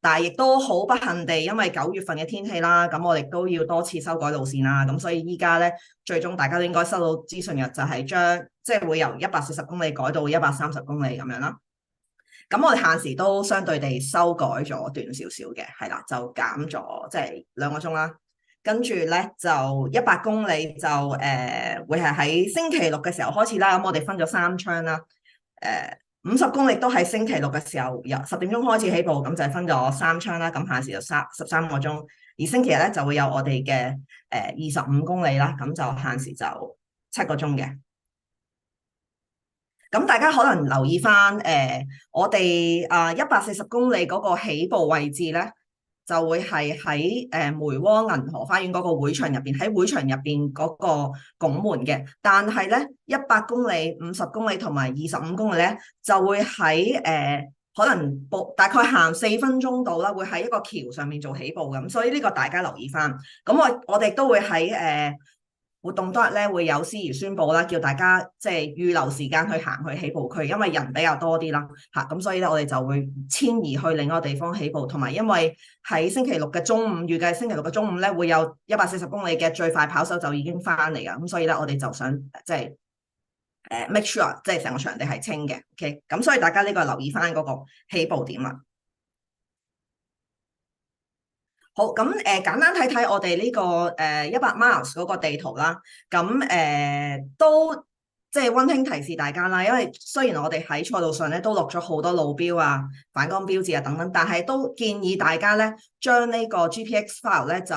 但係亦都好不幸地，因為9月份嘅天氣啦，咁我哋都要多次修改路線啦。咁所以依家咧，最終大家都應該收到資訊嘅，就係將即係會由140公里改到130公里咁樣啦。咁我哋限時都相對地修改咗短少少嘅，係啦，就減咗即係2個鐘啦。跟住咧就100公里就會係喺星期六嘅時候開始啦。咁我哋分咗3槍啦。50公里都係星期六嘅時候，由10點鐘開始起步，咁就係分咗3槍啦。咁限時就13個鐘。而星期日咧就會有我哋嘅25公里啦，咁就限時就7個鐘嘅。咁大家可能留意翻我哋140公里嗰個起步位置咧，就會係喺梅窩銀河花園嗰個會場入邊，喺會場入邊嗰個拱門嘅。但係咧100公里、50公里同埋25公里咧，就會喺可能大概行4分鐘度啦，會喺一個橋上面做起步咁。所以呢個大家留意翻。咁我哋都會喺活動當日咧會有司儀宣佈啦，叫大家即係預留時間去行去起步區，因為人比較多啲啦嚇，咁所以咧我哋就會遷移去另一個地方起步，同埋因為喺星期六嘅中午，預計星期六嘅中午咧會有140公里嘅最快跑手就已經翻嚟㗎，咁所以咧我哋就想即係make sure 即係成個場地係清嘅 ，OK， 咁所以大家呢個留意翻嗰個起步點啦。好，咁簡單睇睇我哋呢個100 miles 嗰個地圖啦，咁都即係溫馨提示大家啦，因為雖然我哋喺賽道上咧都落咗好多路標啊、反光標誌啊等等，但係都建議大家咧將呢個 GPX file 咧就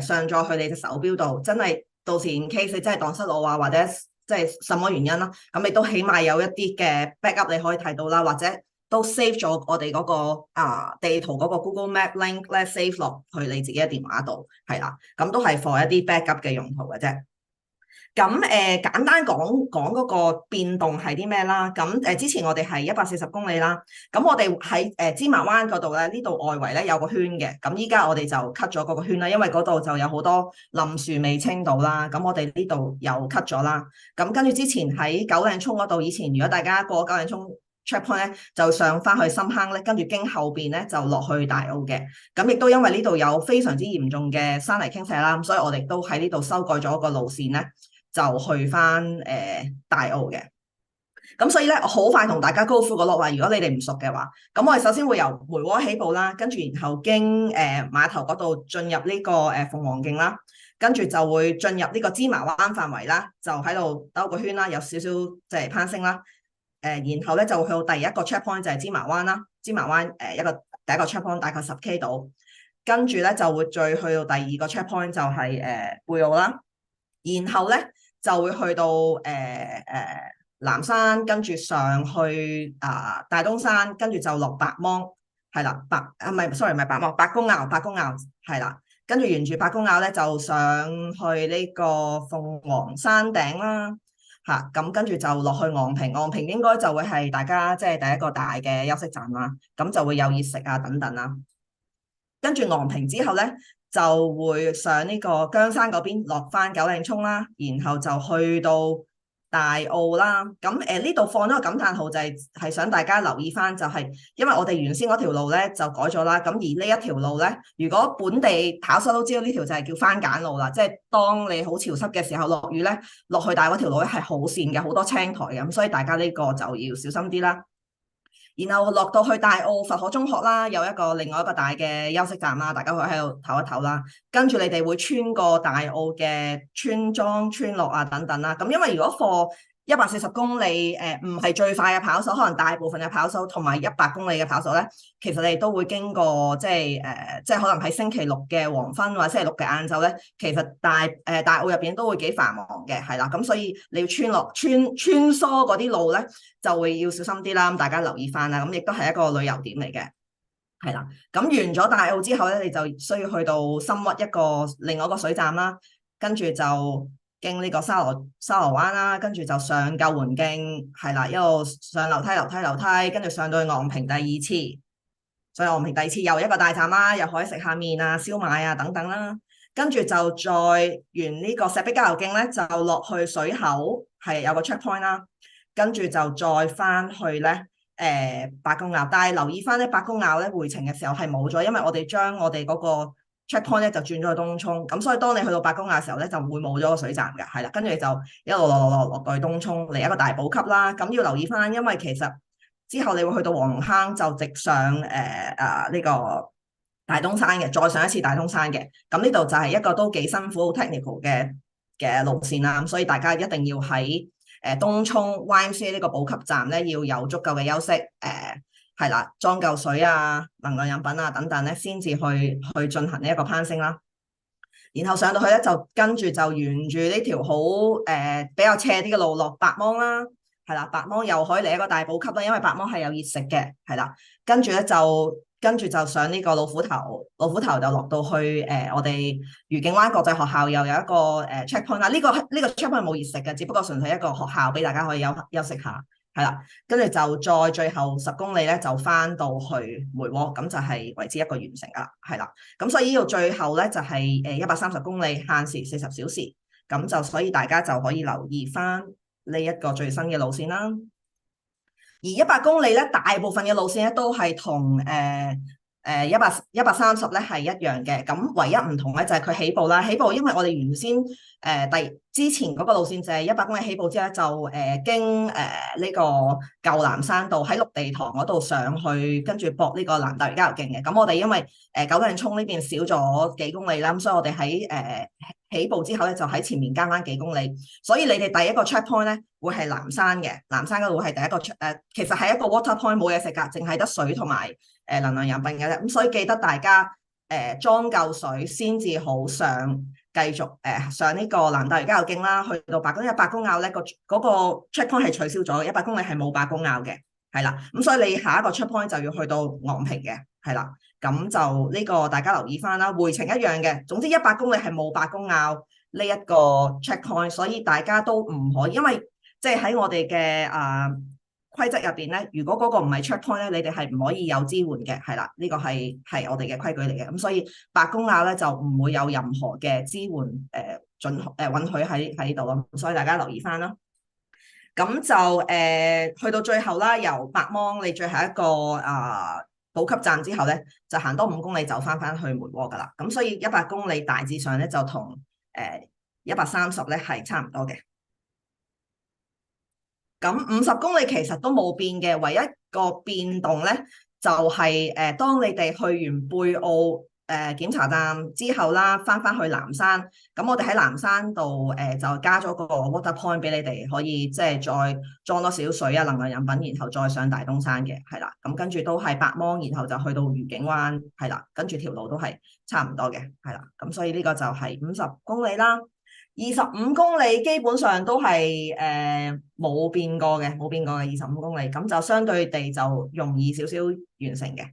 上載去你隻手錶度，真係到時 in case 你真係蕩失路啊，或者即係什麼原因啦，咁你都起碼有一啲嘅 backup 你可以睇到啦，或者都 save 咗我哋嗰個地圖嗰個 Google Map link 咧 save 落去你自己嘅電話度，係啦，咁都係 for 一啲 backup 嘅用途嘅啫。咁簡單講嗰個變動係啲咩啦？咁之前我哋係140公里啦，咁我哋喺芝麻灣嗰度咧，呢度外圍咧有個圈嘅，咁依家我哋就 cut 咗嗰個圈啦，因為嗰度就有好多冧樹未清到啦，咁我哋呢度又 cut 咗啦。咁跟住之前喺九嶺涌嗰度，以前如果大家過九嶺涌checkpoint 咧就上翻去深坑咧，跟住經後邊咧就落去大澳嘅。咁亦都因為呢度有非常之嚴重嘅山泥傾瀉啦，所以我哋都喺呢度修改咗個路線咧，就去翻大澳嘅。咁所以咧，我好快同大家 go through 個 log 話，如果你哋唔熟嘅話，咁我哋首先會由梅窩起步啦，跟住然後經碼頭嗰度進入呢個鳳凰徑啦，跟住就會進入呢個芝麻灣範圍啦，就喺度兜個圈啦，有少少即係攀升啦。然後咧就會去到第一個 checkpoint 就係芝麻灣啦，芝麻灣第一個 checkpoint 大概10K 度，跟住咧就會再去到第二個 checkpoint 就係貝澳啦，然後咧就會去到南山，跟住上去大東山，跟住就落白芒，係啦，唔係，sorry，唔係白芒，白公坳係啦，跟住沿住白公坳咧就上去呢個鳳凰山頂啦，嚇，咁跟住就落去昂坪，昂坪應該就會係大家即係第一個大嘅休息站啦，咁就會有熱食啊等等啦，跟住昂坪之後咧就會上呢個姜山嗰邊落翻九嶺涌啦，然後就去到大澳啦，咁呢度放咗個感嘆號就係想大家留意翻，就係因為我哋原先嗰條路咧就改咗啦，咁而呢一條路咧，如果本地跑手都知道呢條就係叫番梘路啦，即係當你好潮濕嘅時候落雨咧，落去大嗰條路咧係好跣嘅，好多青苔嘅，咁所以大家呢個就要小心啲啦。然後落到去大澳佛可中學啦，有另外一個大嘅休息站啦，大家可以喺度唞一唞啦。跟住你哋會穿過大澳嘅村莊、村落啊等等啦。咁因為如果課140公里唔係最快嘅跑手，可能大部分嘅跑手同埋100公里嘅跑手咧，其實你哋都會經過即係可能喺星期六嘅黃昏或者星期六嘅晏晝咧，其實大澳入邊都會幾繁忙嘅，係啦。咁所以你要穿梭嗰啲路咧，就會要小心啲啦。咁大家留意翻啦。咁亦都係一個旅遊點嚟嘅，係啦。咁完咗大澳之後咧，你就需要去到深屈另外一個水站啦，跟住就經呢個沙螺灣啦，跟住就上救援徑，係啦，一路上樓梯，跟住上到去昂坪第二次，所以昂坪第二次又一個大站啦，又可以食下麵啊、燒賣啊等等啦，跟住就再沿呢個石壁交流徑咧，就落去水口，係有個 checkpoint 啦，跟住就再翻去咧白公坳，但係留意翻咧白公坳咧回程嘅時候係冇咗，因為我哋將我哋嗰個checkpoint 咧就轉咗去東涌，咁所以當你去到白公坳嘅時候咧就會冇咗個水站嘅，係啦，跟住你就一路落到去東涌嚟一個大補給啦。咁要留意翻，因為其實之後你會去到黃龍坑就直上呢個大東山嘅，再上一次大東山嘅。咁呢度就係一個都幾辛苦、好 technical 嘅路線啦。咁所以大家一定要喺東涌 YMCA 呢個補給站咧要有足夠嘅休息，係啦，裝夠水啊、能量飲品啊等等咧，先至去進行呢一個攀升啦。然後上到去咧，就跟住就沿住呢條好比較斜啲嘅路落白芒啦，係啦，白芒又可以嚟一個大補給啦，因為白芒係有熱食嘅，係啦。跟住就上呢個老虎頭就落到去我哋愉景灣國際學校又有一個checkpoint 啦。呢個 checkpoint 冇熱食嘅，只不過純粹一個學校俾大家可以休息下。係啦，跟住就再最後10公里咧，就翻到去梅窩，咁就係為之一個完成噶啦，係啦。咁所以呢度最後咧就係130公里，限時40小時，咁就所以大家就可以留意翻呢一個最新嘅路線啦。而100公里咧，大部分嘅路線咧都係同130咧係一樣嘅，咁唯一唔同咧就係佢起步啦。起步因為我哋原先之前嗰個路線就係100公里起步之後就經呢個舊南山道喺綠地塘嗰度上去，跟住駁呢個蘭大嶼交流徑嘅。咁我哋因為九嶺涌呢邊少咗幾公里啦，咁所以我哋喺起步之後咧就喺前面加翻幾公里，所以你哋第一個 checkpoint 咧會係南山嘅，南山嗰度會係第一個其實係一個 water point， 冇嘢食噶，淨係得水同埋能量飲品嘅啫。咁所以記得大家裝夠水先至好繼續上呢個蘭大嶼交流徑啦，去到白公坳咧嗰個 checkpoint 係取消咗，100公里係冇白公坳嘅，係啦。咁所以你下一個 checkpoint 就要去到昂坪嘅，係啦。咁就呢個大家留意翻啦，回程一樣嘅。總之100公里係冇白公坳呢一個 checkpoint， 所以大家都唔可以，因為即係喺我哋嘅規則入邊咧，如果嗰個唔係 checkpoint 咧，你哋係唔可以有支援嘅，係啦，呢個係我哋嘅規矩嚟嘅。咁所以白公坳咧就唔會有任何嘅支援允許喺呢度咯，所以大家留意翻啦。咁就去到最後啦，由白芒你最後一個補給站之後咧，就行多5公里就翻去梅窩噶啦。咁所以100公里大致上咧就同130咧係差唔多嘅。咁50公里其實都冇變嘅，唯一個變動咧就係當你哋去完貝澳檢查站之後啦，翻去南山，咁我哋喺南山度就加咗個 water point 俾你哋，可以即係再裝多少水啊、能量飲品，然後再上大東山嘅，係啦。咁跟住都係白芒，然後就去到愉景灣，係啦，跟住條路都係差唔多嘅，係啦。咁所以呢個就係50公里啦。25公里基本上都係冇變過嘅25公里，咁就相對地就容易少少完成嘅。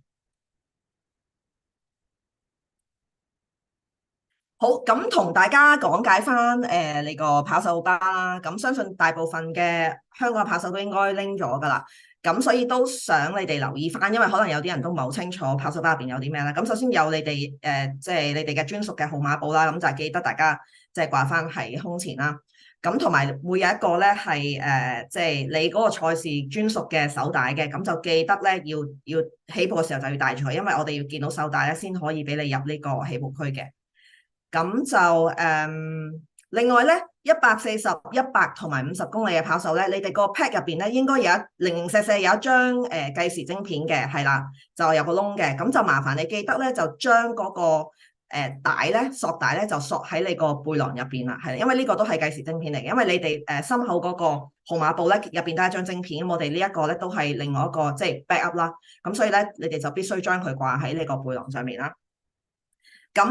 好，咁同大家講解翻你個跑手包啦，咁相信大部分嘅香港跑手都應該拎咗噶啦，咁所以都想你哋留意翻，因為可能有啲人都唔係好清楚跑手包入邊有啲咩啦。咁首先有你哋即係你哋嘅專屬嘅號碼簿啦，咁就係記得大家即係掛翻喺胸前啦。咁同埋會有一個咧係即係你嗰個賽事專屬嘅手帶嘅，咁就記得咧要起步嘅時候就要帶住佢，因為我哋要見到手帶咧先可以俾你入呢個起步區嘅。咁就另外咧，140、100同埋50公里嘅跑手咧，你哋個 pack 入邊咧應該有零零舍舍有一張計時晶片嘅，係啦，就有個窿嘅，咁就麻煩你記得咧，就將嗰個帶咧索帶咧就索喺你個背囊入邊啦，係，因為呢個都係計時晶片嚟嘅，因為你哋心口嗰個號碼簿咧入邊都係一張晶片，咁我哋呢一個咧都係另外一個即係 backup 啦，咁所以咧你哋就必須將佢掛喺你個背囊上面啦。咁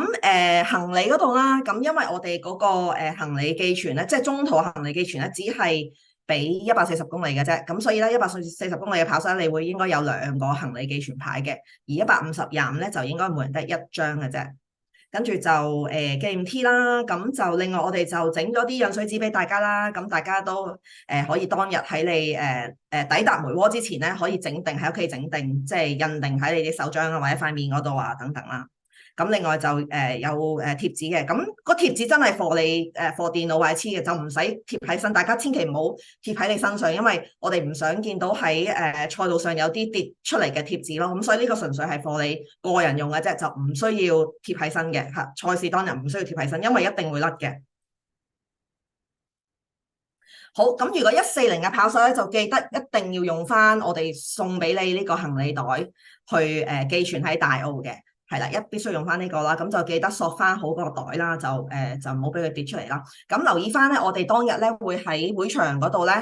行李嗰度啦，咁因為我哋嗰個行李寄存咧，即係中途行李寄存咧，只係俾140公里嘅啫。咁所以咧，140公里嘅跑手你會應該有2個行李寄存牌嘅，而150/25咧就應該每人得1張嘅啫。跟住就紀念 T 啦，咁就另外我哋就整咗啲印水紙俾大家啦，咁大家都可以當日喺你抵達梅窩之前咧，可以整定喺屋企整定，即係印定喺你啲手掌啊或者塊面嗰度啊等等啦。咁另外就有貼紙嘅，咁個貼紙真係貨你貨電腦或者黐嘅，就唔使貼喺身。大家千祈唔好貼喺你身上，因為我哋唔想見到喺賽道上有啲跌出嚟嘅貼紙咯。咁所以呢個純粹係貨你個人用嘅啫，就唔需要貼喺身嘅嚇。賽事當日唔需要貼喺身，因為一定會甩嘅。好，咁如果140嘅跑手咧，就記得一定要用翻我哋送俾你呢個行李袋去寄存喺大澳嘅。係啦，必須用翻呢個啦，咁就記得索翻好個袋啦，就唔好俾佢跌出嚟啦。咁留意翻咧，我哋當日咧會喺會場嗰度咧，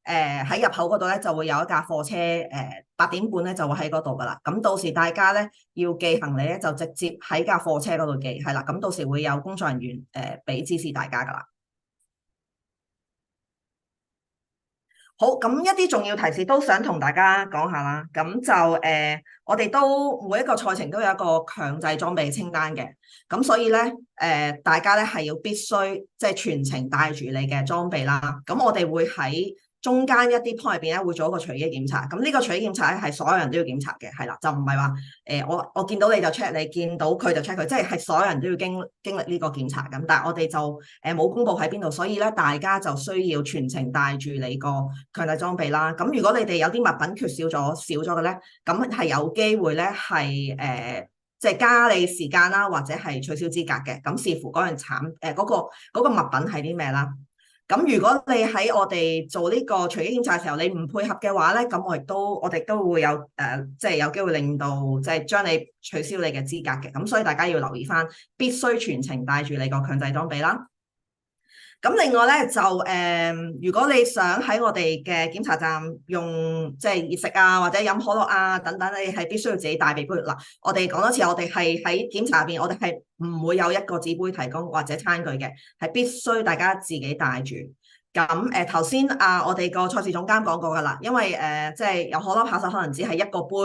喺入口嗰度咧就會有一架貨車，8點半咧就會喺嗰度噶啦。咁到時大家咧要寄行李咧，就直接喺架貨車嗰度寄，係啦。咁到時會有工作人員俾指示大家噶啦。好，咁一啲重要提示都想同大家講下啦。咁就我哋都每一個賽程都有一個強制裝備清單嘅。咁所以咧，大家咧係要必須即係全程帶住你嘅裝備啦。咁我哋會喺中間一啲 point 入邊咧會做一個隨機檢查。咁呢個隨機檢查咧係所有人都要檢查嘅，係啦，就唔係話我見到你就 check 你，見到佢就 check 佢，即係所有人都要經歷呢個檢查咁。但係我哋就冇公佈喺邊度，所以咧大家就需要全程帶住你個強制裝備啦。咁如果你哋有啲物品缺少咗嘅咧，咁係有機會咧係即係加你時間啦，或者係取消資格嘅。咁視乎嗰樣嗰個物品係啲咩啦。咁如果你喺我哋做呢個隨機檢查嘅時候，你唔配合嘅話咧，咁我哋都會有即係有機會令到即係將你取消你嘅資格嘅。咁所以大家要留意翻，必須全程帶住你個強制裝備啦。咁另外咧就如果你想喺我哋嘅檢查站用即係熱食啊或者飲可樂啊等等，你係必須要自己帶備杯嗱。我哋講多次，我哋係喺檢查入邊，我哋係唔會有一個紙杯提供或者餐具嘅，係必須大家自己帶住。咁頭先我哋個賽事總監講過噶啦，因為即係有好多跑手可能只係一個杯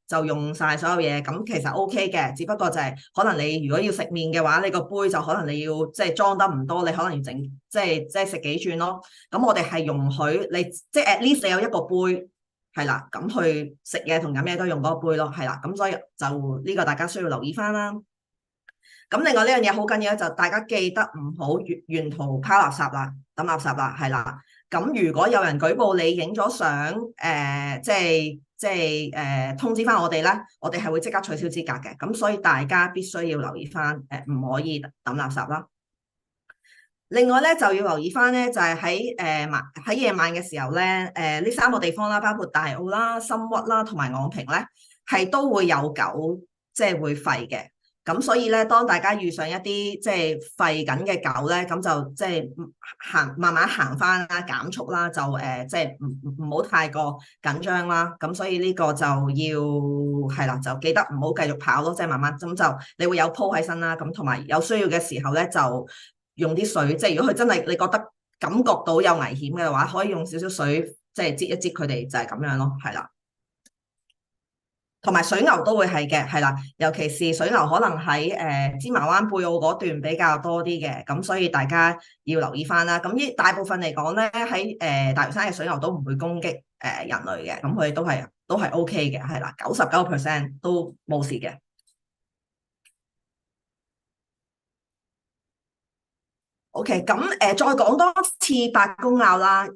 就用晒所有嘢，咁其實 OK 嘅，只不過就係可能你如果要食麵嘅話，你個杯就可能你要即係裝得唔多，你可能要整即係食幾轉咯。咁我哋係容許你即係 at least 你有一個杯係啦，咁去食嘢同飲嘢都用嗰個杯咯，係啦。咁所以就呢個大家需要留意翻啦。咁另外呢樣嘢好緊要咧，就大家記得唔好沿途拋垃圾啦、抌垃圾啦，係啦。咁如果有人舉報你影咗相，即係通知翻我哋咧，我哋係會即刻取消資格嘅。咁所以大家必須要留意翻，唔可以抌垃圾啦。另外咧就要留意翻咧，就係喺夜晚嘅時候咧，呢3個地方啦，包括大澳啦、深屈啦同埋昂坪咧，係都會有狗即係會吠嘅。咁所以咧，當大家遇上一啲即係吠緊嘅狗咧，咁就即係慢慢行翻啦，減速啦，就即係唔好太過緊張啦。咁所以呢個就要係啦，就記得唔好繼續跑咯，即係慢慢咁就你會有鋪喺身啦。咁同埋有需要嘅時候咧，就用啲水，即係如果佢真係你覺得感覺到有危險嘅話，可以用少少水即係擠一擠佢哋，就係咁樣咯，係啦。同埋水牛都會係嘅，係啦，尤其是水牛可能喺芝麻灣貝澳嗰段比較多啲嘅，咁所以大家要留意翻啦。咁大部分嚟講咧，喺大嶼山嘅水牛都唔會攻擊人類嘅，咁佢哋都係 OK 嘅，係啦，99% 都冇事嘅。OK， 咁再講多次八公坳啦，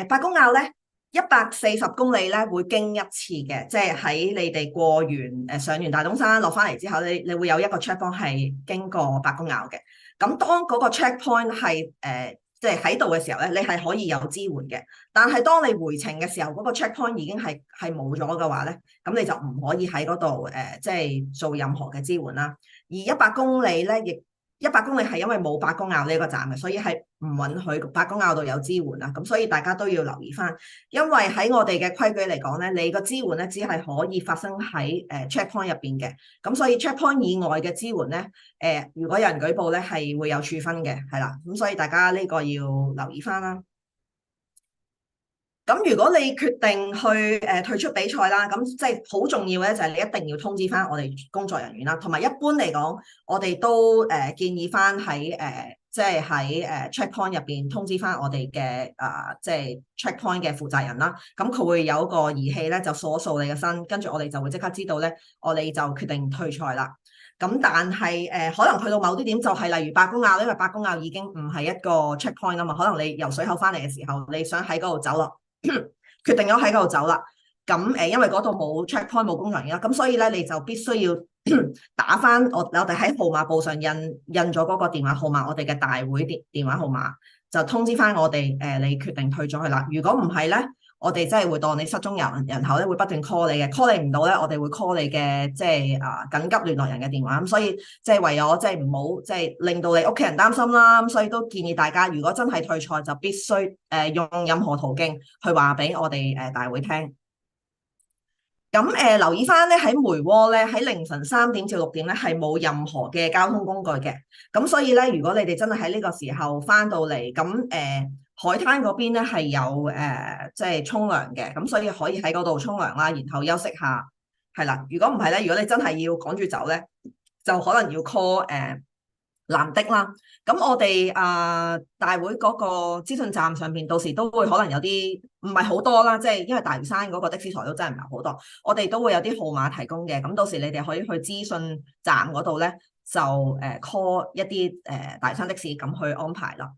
八公坳咧。140公里咧會經一次嘅，即係喺你哋過完上完大東山落翻嚟之後，你會有一個 checkpoint 係經過八公坳嘅。咁當嗰個 checkpoint 係即係喺度嘅時候咧，你係可以有支援嘅。但係當你回程嘅時候，嗰個 checkpoint 已經係冇咗嘅話咧，咁你就唔可以喺嗰度即係做任何嘅支援啦。而100公里咧，亦100公里係因為冇八公坳呢個站嘅，所以係唔允許八公坳度有支援啦。咁所以大家都要留意翻，因為喺我哋嘅規矩嚟講咧，你個支援咧只係可以發生喺checkpoint 入邊嘅。咁所以 checkpoint 以外嘅支援咧，如果有人舉報咧，係會有處分嘅，係啦。咁所以大家呢個要留意翻啦。咁如果你決定去退出比賽啦，咁即係好重要嘅就係你一定要通知翻我哋工作人員啦，同埋一般嚟講，我哋都建議翻喺即係喺checkpoint 入邊通知翻我哋嘅即係 checkpoint 嘅負責人啦。咁佢會有一個儀器咧，就掃你嘅身，跟住我哋就會即刻知道咧，我哋就決定退賽啦。咁但係可能去到某啲點就係例如八公坳，因為八公坳已經唔係一個 checkpoint 啊嘛，可能你由水口翻嚟嘅時候，你想喺嗰度走落。決定咗喺嗰度走啦，咁因為嗰度冇 checkpoint 冇工作人員啦，咁所以咧你就必須要打翻我哋喺號碼簿上印咗嗰個電話號碼，我哋嘅大會電話號碼就通知翻我哋你決定退咗去啦。如果唔係咧，我哋真係會當你失蹤人口咧，會不斷 call 你嘅，call 你唔到咧，我哋會 call 你嘅即係緊急聯絡人嘅電話。咁所以即係為咗即係唔好即係令到你屋企人擔心啦。咁所以都建議大家，如果真係退賽，就必須用任何途徑去話俾我哋大會聽。咁留意翻咧，喺梅窩咧，喺凌晨3點至6點咧係冇任何嘅交通工具嘅。咁所以咧，如果你哋真係喺呢個時候翻到嚟，咁海灘嗰邊咧係有即係沖涼嘅，咁所以可以喺嗰度沖涼啦，然後休息下，係啦。如果唔係咧，如果你真係要趕住走咧，就可能要 call 藍的啦。咁我哋大會嗰個資訊站上邊，到時都會可能有啲唔係好多啦，即係因為大嶼山嗰個的士台都真係唔係好多，我哋都會有啲號碼提供嘅。咁到時你哋可以去資訊站嗰度咧，就call 一啲大嶼山的士咁去安排啦。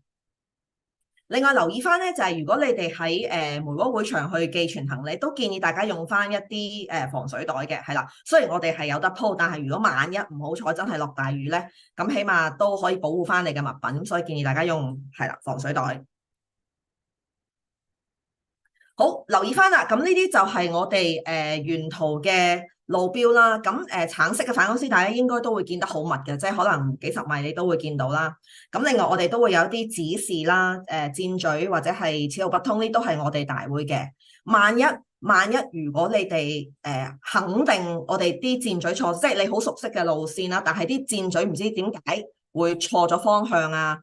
另外留意翻咧，就係如果你哋喺梅窩會場去寄存行李，都建議大家用翻一啲防水袋嘅，係啦。雖然我哋係有得鋪，但係如果萬一唔好彩真係落大雨咧，咁起碼都可以保護翻你嘅物品，咁所以建議大家用係啦防水袋。好，留意翻啦，咁呢啲就係我哋沿途嘅路標啦。咁橙色嘅反光絲帶咧，應該都會見得好密嘅，即係可能幾十米你都會見到啦。咁另外我哋都會有一啲指示啦，箭嘴或者係此路不通，呢都係我哋大會嘅。萬一如果你哋肯定我哋啲箭嘴錯，即係你好熟悉嘅路線啦，但係啲箭嘴唔知點解會錯咗方向啊？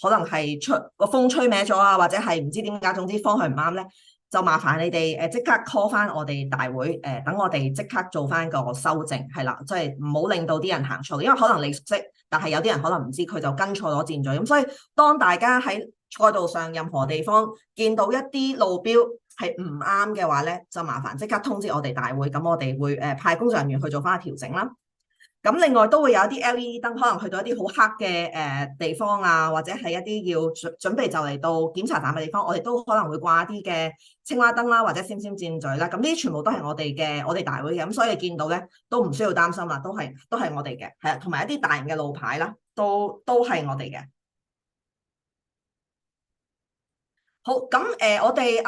可能係個風吹歪咗啊，或者係唔知點解，總之方向唔啱咧，就麻煩你哋即刻 call 翻我哋大會，等我哋即刻做翻個修正，係啦，即係唔好令到啲人行錯，因為可能你熟悉，但係有啲人可能唔知，佢就跟錯咗箭嘴。咁所以當大家喺賽道上任何地方見到一啲路標係唔啱嘅話咧，就麻煩即刻通知我哋大會，咁我哋會派工作人員去做翻個調整啦。咁另外都會有一啲 LED 燈，可能去到一啲好黑嘅地方啊，或者係一啲要準備就嚟到檢查站嘅地方，我哋都可能會掛一啲嘅青蛙燈啦，或者閃閃箭嘴啦。咁呢啲全部都係我哋大會嘅，咁所以你見到咧都唔需要擔心啦，都係我哋嘅，係啊，同埋一啲大型嘅路牌啦，都係我哋嘅。好，咁我哋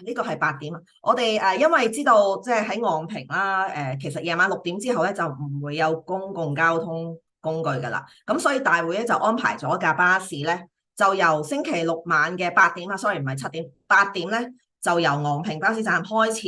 呢個係8點啊，我哋因為知道即係喺昂坪啦，其實夜晚6點之後咧就唔會有公共交通工具噶啦，咁所以大會咧就安排咗架巴士咧，就由星期六晚嘅8點啊，sorry 唔係7點，8點咧就由昂坪巴士站開始，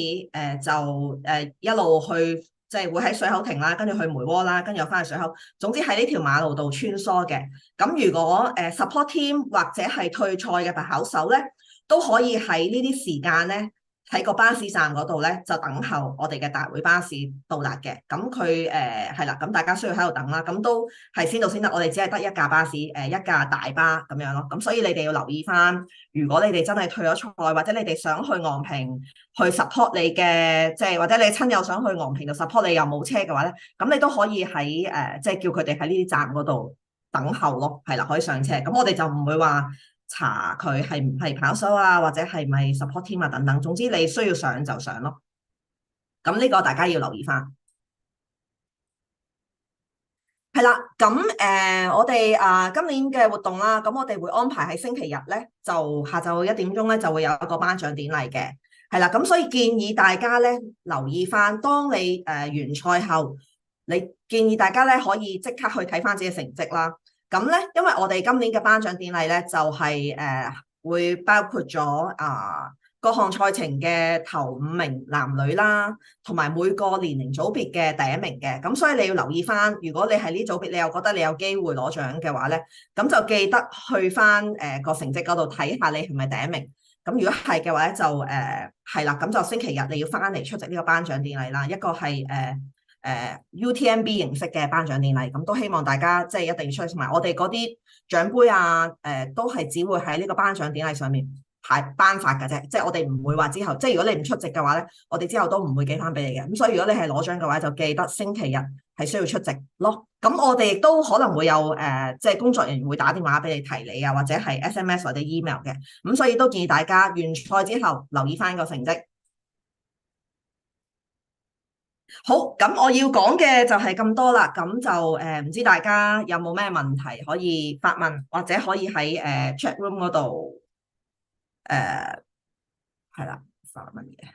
就一路去即係會喺水口停啦，跟住去梅窩啦，跟住又翻去水口。總之喺呢條馬路度穿梭嘅。咁如果support team 或者係退賽嘅跑手咧，都可以喺呢啲時間咧，喺個巴士站嗰度咧就等候我哋嘅大會巴士到達嘅。咁佢係啦，咁大家需要喺度等啦。咁都係先到先得，我哋只係得一架巴士，一架大巴咁樣咯。咁所以你哋要留意翻，如果你哋真係退咗賽，或者你哋想去昂坪去 support 你嘅，即係或者你親友想去昂坪度 support 你又冇車嘅話咧，咁你都可以喺即係叫佢哋喺呢啲站嗰度等候咯，係啦，可以上車。咁我哋就唔會話查佢係唔係跑手啊，或者係咪 support team 啊等等。總之你需要上就上咯。咁呢個大家要留意翻。係啦，咁我哋今年嘅活動啦，咁我哋會安排喺星期日咧，就下晝1點鐘咧就會有一個頒獎典禮嘅。係啦，咁所以建議大家咧留意翻，當你完賽後，你建議大家咧可以即刻去睇翻自己嘅成績啦。咁咧，因為我哋今年嘅頒獎典禮咧，就係會包括咗各項賽程嘅頭5名男女啦，同埋每個年齡組別嘅第1名嘅。咁所以你要留意翻，如果你係呢組別，你又覺得你有機會攞獎嘅話咧，咁就記得去翻個成績嗰度睇下你係咪第1名。咁如果係嘅話咧，就係啦，咁就星期日你要翻嚟出席呢個頒獎典禮啦。一個係UTMB 形式嘅頒獎典禮，咁都希望大家即係一定要出席。同埋我哋嗰啲獎杯啊，都係只會喺呢個頒獎典禮上面頒發嘅啫。即係我哋唔會話之後，即係如果你唔出席嘅話咧，我哋之後都唔會寄翻俾你嘅。咁所以如果你係攞獎嘅話，就記得星期日係需要出席咯。咁我哋亦都可能會有即係工作人員會打電話俾你提你啊，或者係 SMS 或者 email 嘅。咁所以都建議大家完賽之後留意翻個成績。好，咁我要講嘅就係咁多啦，咁就唔知大家有冇咩問題可以發問，或者可以喺chat room 嗰度係啦發問嘅。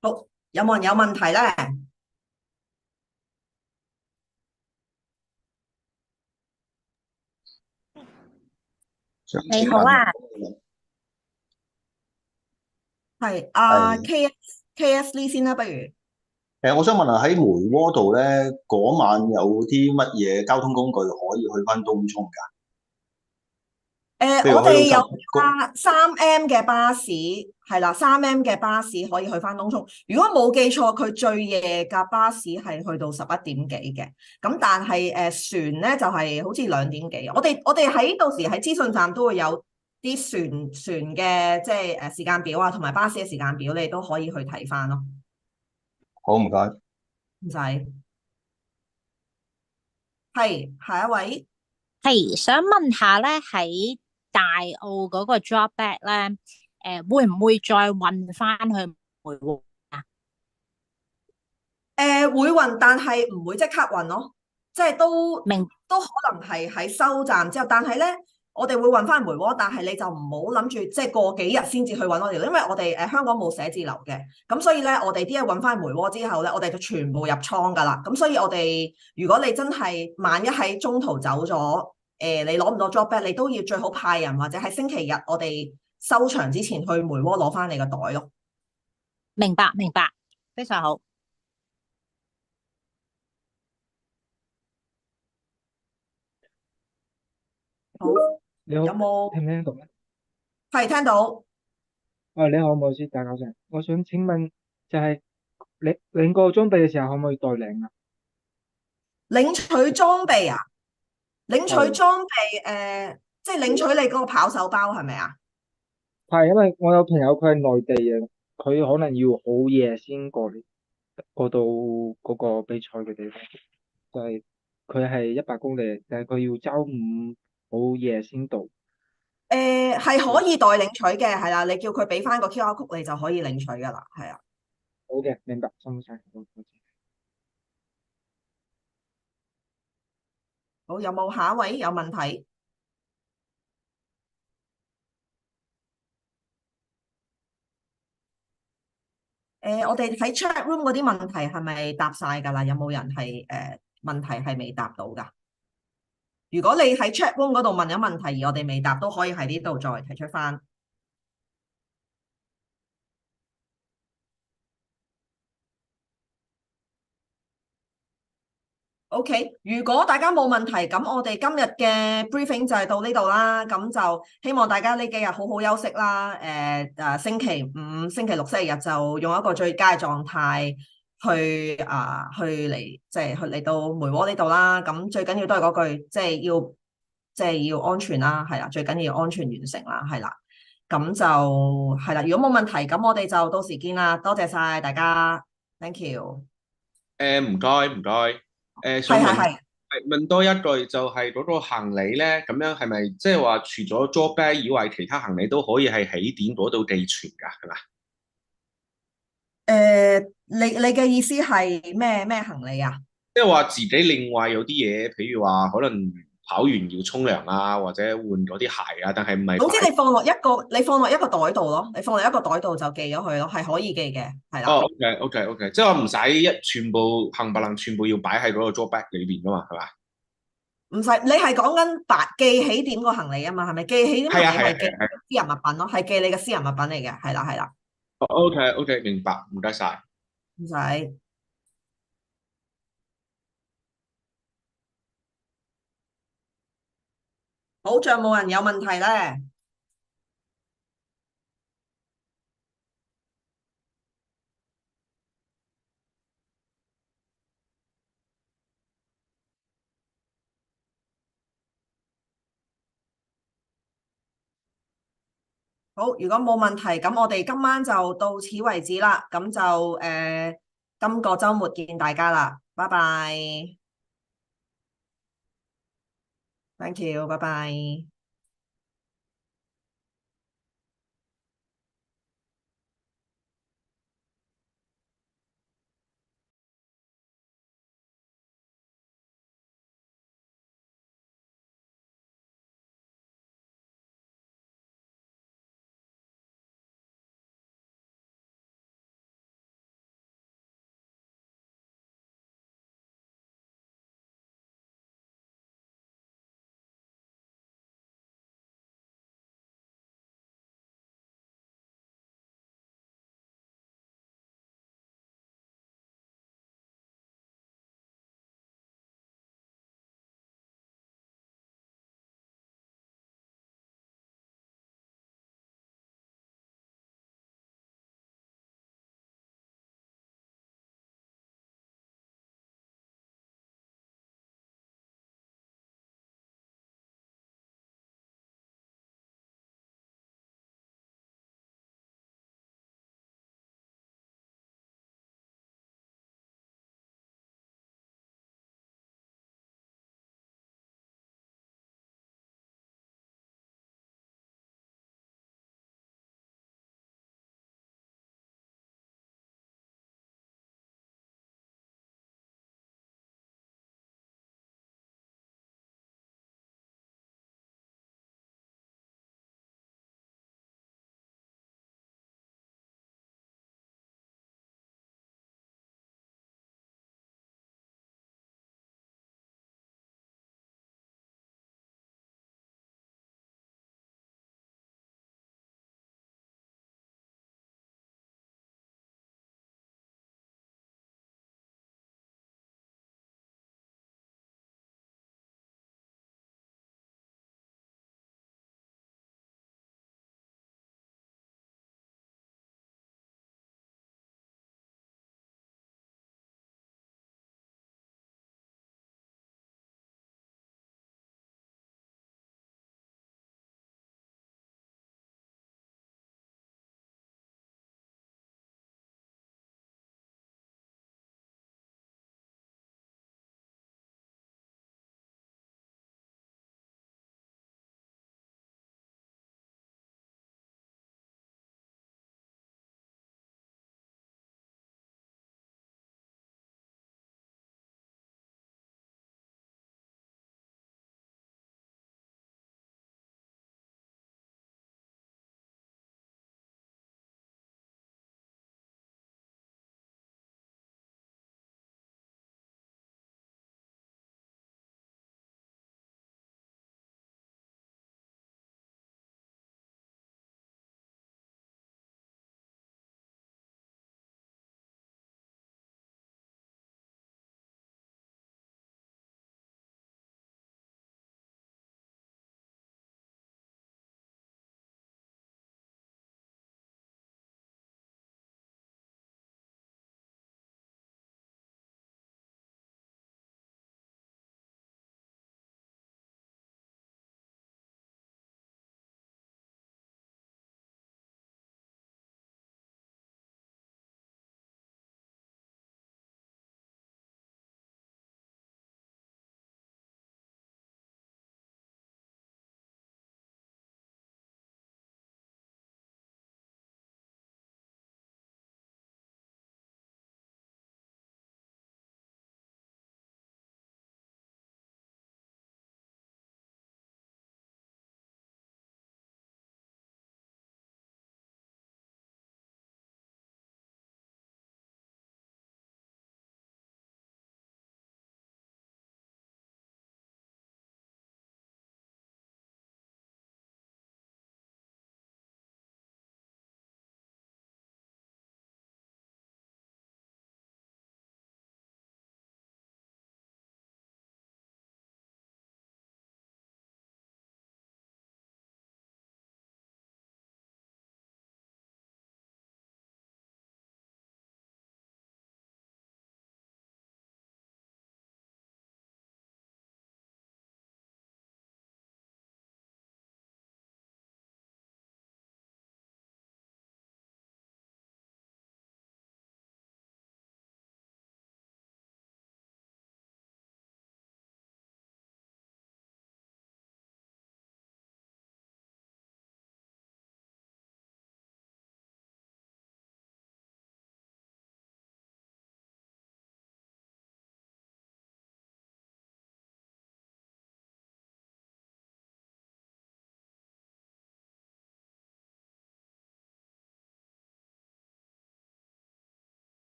好，有冇人有問題咧？你好啊，係係 KS 呢先啦，不如。我想問下喺梅窩度咧，嗰晚有啲乜嘢交通工具可以去翻東涌㗎？我哋有3M 嘅巴士，係啦，3M 嘅巴士可以去翻東涌。如果冇記錯，佢最夜嘅巴士係去到11點幾嘅。咁但係船咧就係好似2點幾。我哋喺到時喺資訊站都會有啲船嘅即係時間表啊，同埋巴士嘅時間表，你都可以去睇翻咯。好，唔該。唔使。係，下一位。係想問下咧，喺大澳嗰個 drop back 咧，會唔會再運翻去梅窩啊？會運，但係唔會即刻運咯，即係都可能係喺收站之後，但係咧我哋會運翻梅窩，但係你就唔好諗住即係過幾日先至去揾我哋，因為我哋香港冇寫字樓嘅，咁所以咧我哋啲嘢運翻梅窩之後咧，我哋就全部入倉噶啦，咁所以我哋如果你真係萬一喺中途走咗，你攞唔到 drop back，你都要最好派人或者喺星期日我哋收場之前去梅窩攞翻你個袋咯。明白，非常好。好，你好，有冇聽唔聽到咧？係聽到。你好，唔好意思，大教授，我想請問，就係領個裝備嘅時候，可唔可以代領啊？領取裝備啊？領取裝備即係領取你嗰個跑手包係咪啊？係，因為我有朋友佢係內地嘅，佢可能要好夜先過到嗰個比賽嘅地方，就係佢係100公里，但係佢要周五好夜先到。係可以代領取嘅，係啦，你叫佢俾翻個 QR code，你就可以領取噶啦，係啊。好嘅，明白，辛苦晒，多謝。好，有冇下一位有問題？我哋喺 chat room 嗰啲問題係咪答晒噶啦？有冇人係問題係未答到噶？如果你喺 chat room 嗰度問咗問題而我哋未答，都可以喺呢度再提出翻。OK，如果大家冇問題，咁我哋今日嘅 briefing 就係到呢度啦。咁就希望大家呢幾日好好休息啦。星期五、星期六、星期日就用一個最佳嘅狀態去嚟，即係去嚟到梅窩呢度啦。咁最緊要都係嗰句，即係要安全啦，係啦，最緊要安全完成啦，係啦。咁就係啦。如果冇問題，咁我哋就到時見啦。多謝晒大家，thank you。唔該唔該。想係。問多一句，就係嗰個行李咧，咁樣係咪即係話除咗 drop bag 以外，其他行李都可以係起點嗰度寄存㗎，係嘛？你嘅意思係咩行李啊？即係話自己另外有啲嘢，譬如話可能跑完要沖涼啊，或者換嗰啲鞋啊，但係唔係。總之你放落一個袋度咯，你放落一個袋度就寄咗去咯，係可以寄嘅，係啦。哦，OK，即係話唔使全部冚唪唥全部要擺喺嗰個 drop bag 裏邊噶嘛，係嘛？唔使，你係講緊寄起點個行李啊嘛，係咪？寄起點行李係寄私人物品咯，係寄你嘅私人物品嚟嘅，係啦。OK，明白，唔該晒。唔使。好，仲有冇人有問題咧？好，如果冇問題，咁我哋今晚就到此為止啦。咁就今個週末見大家啦，拜拜。Thank you，拜拜。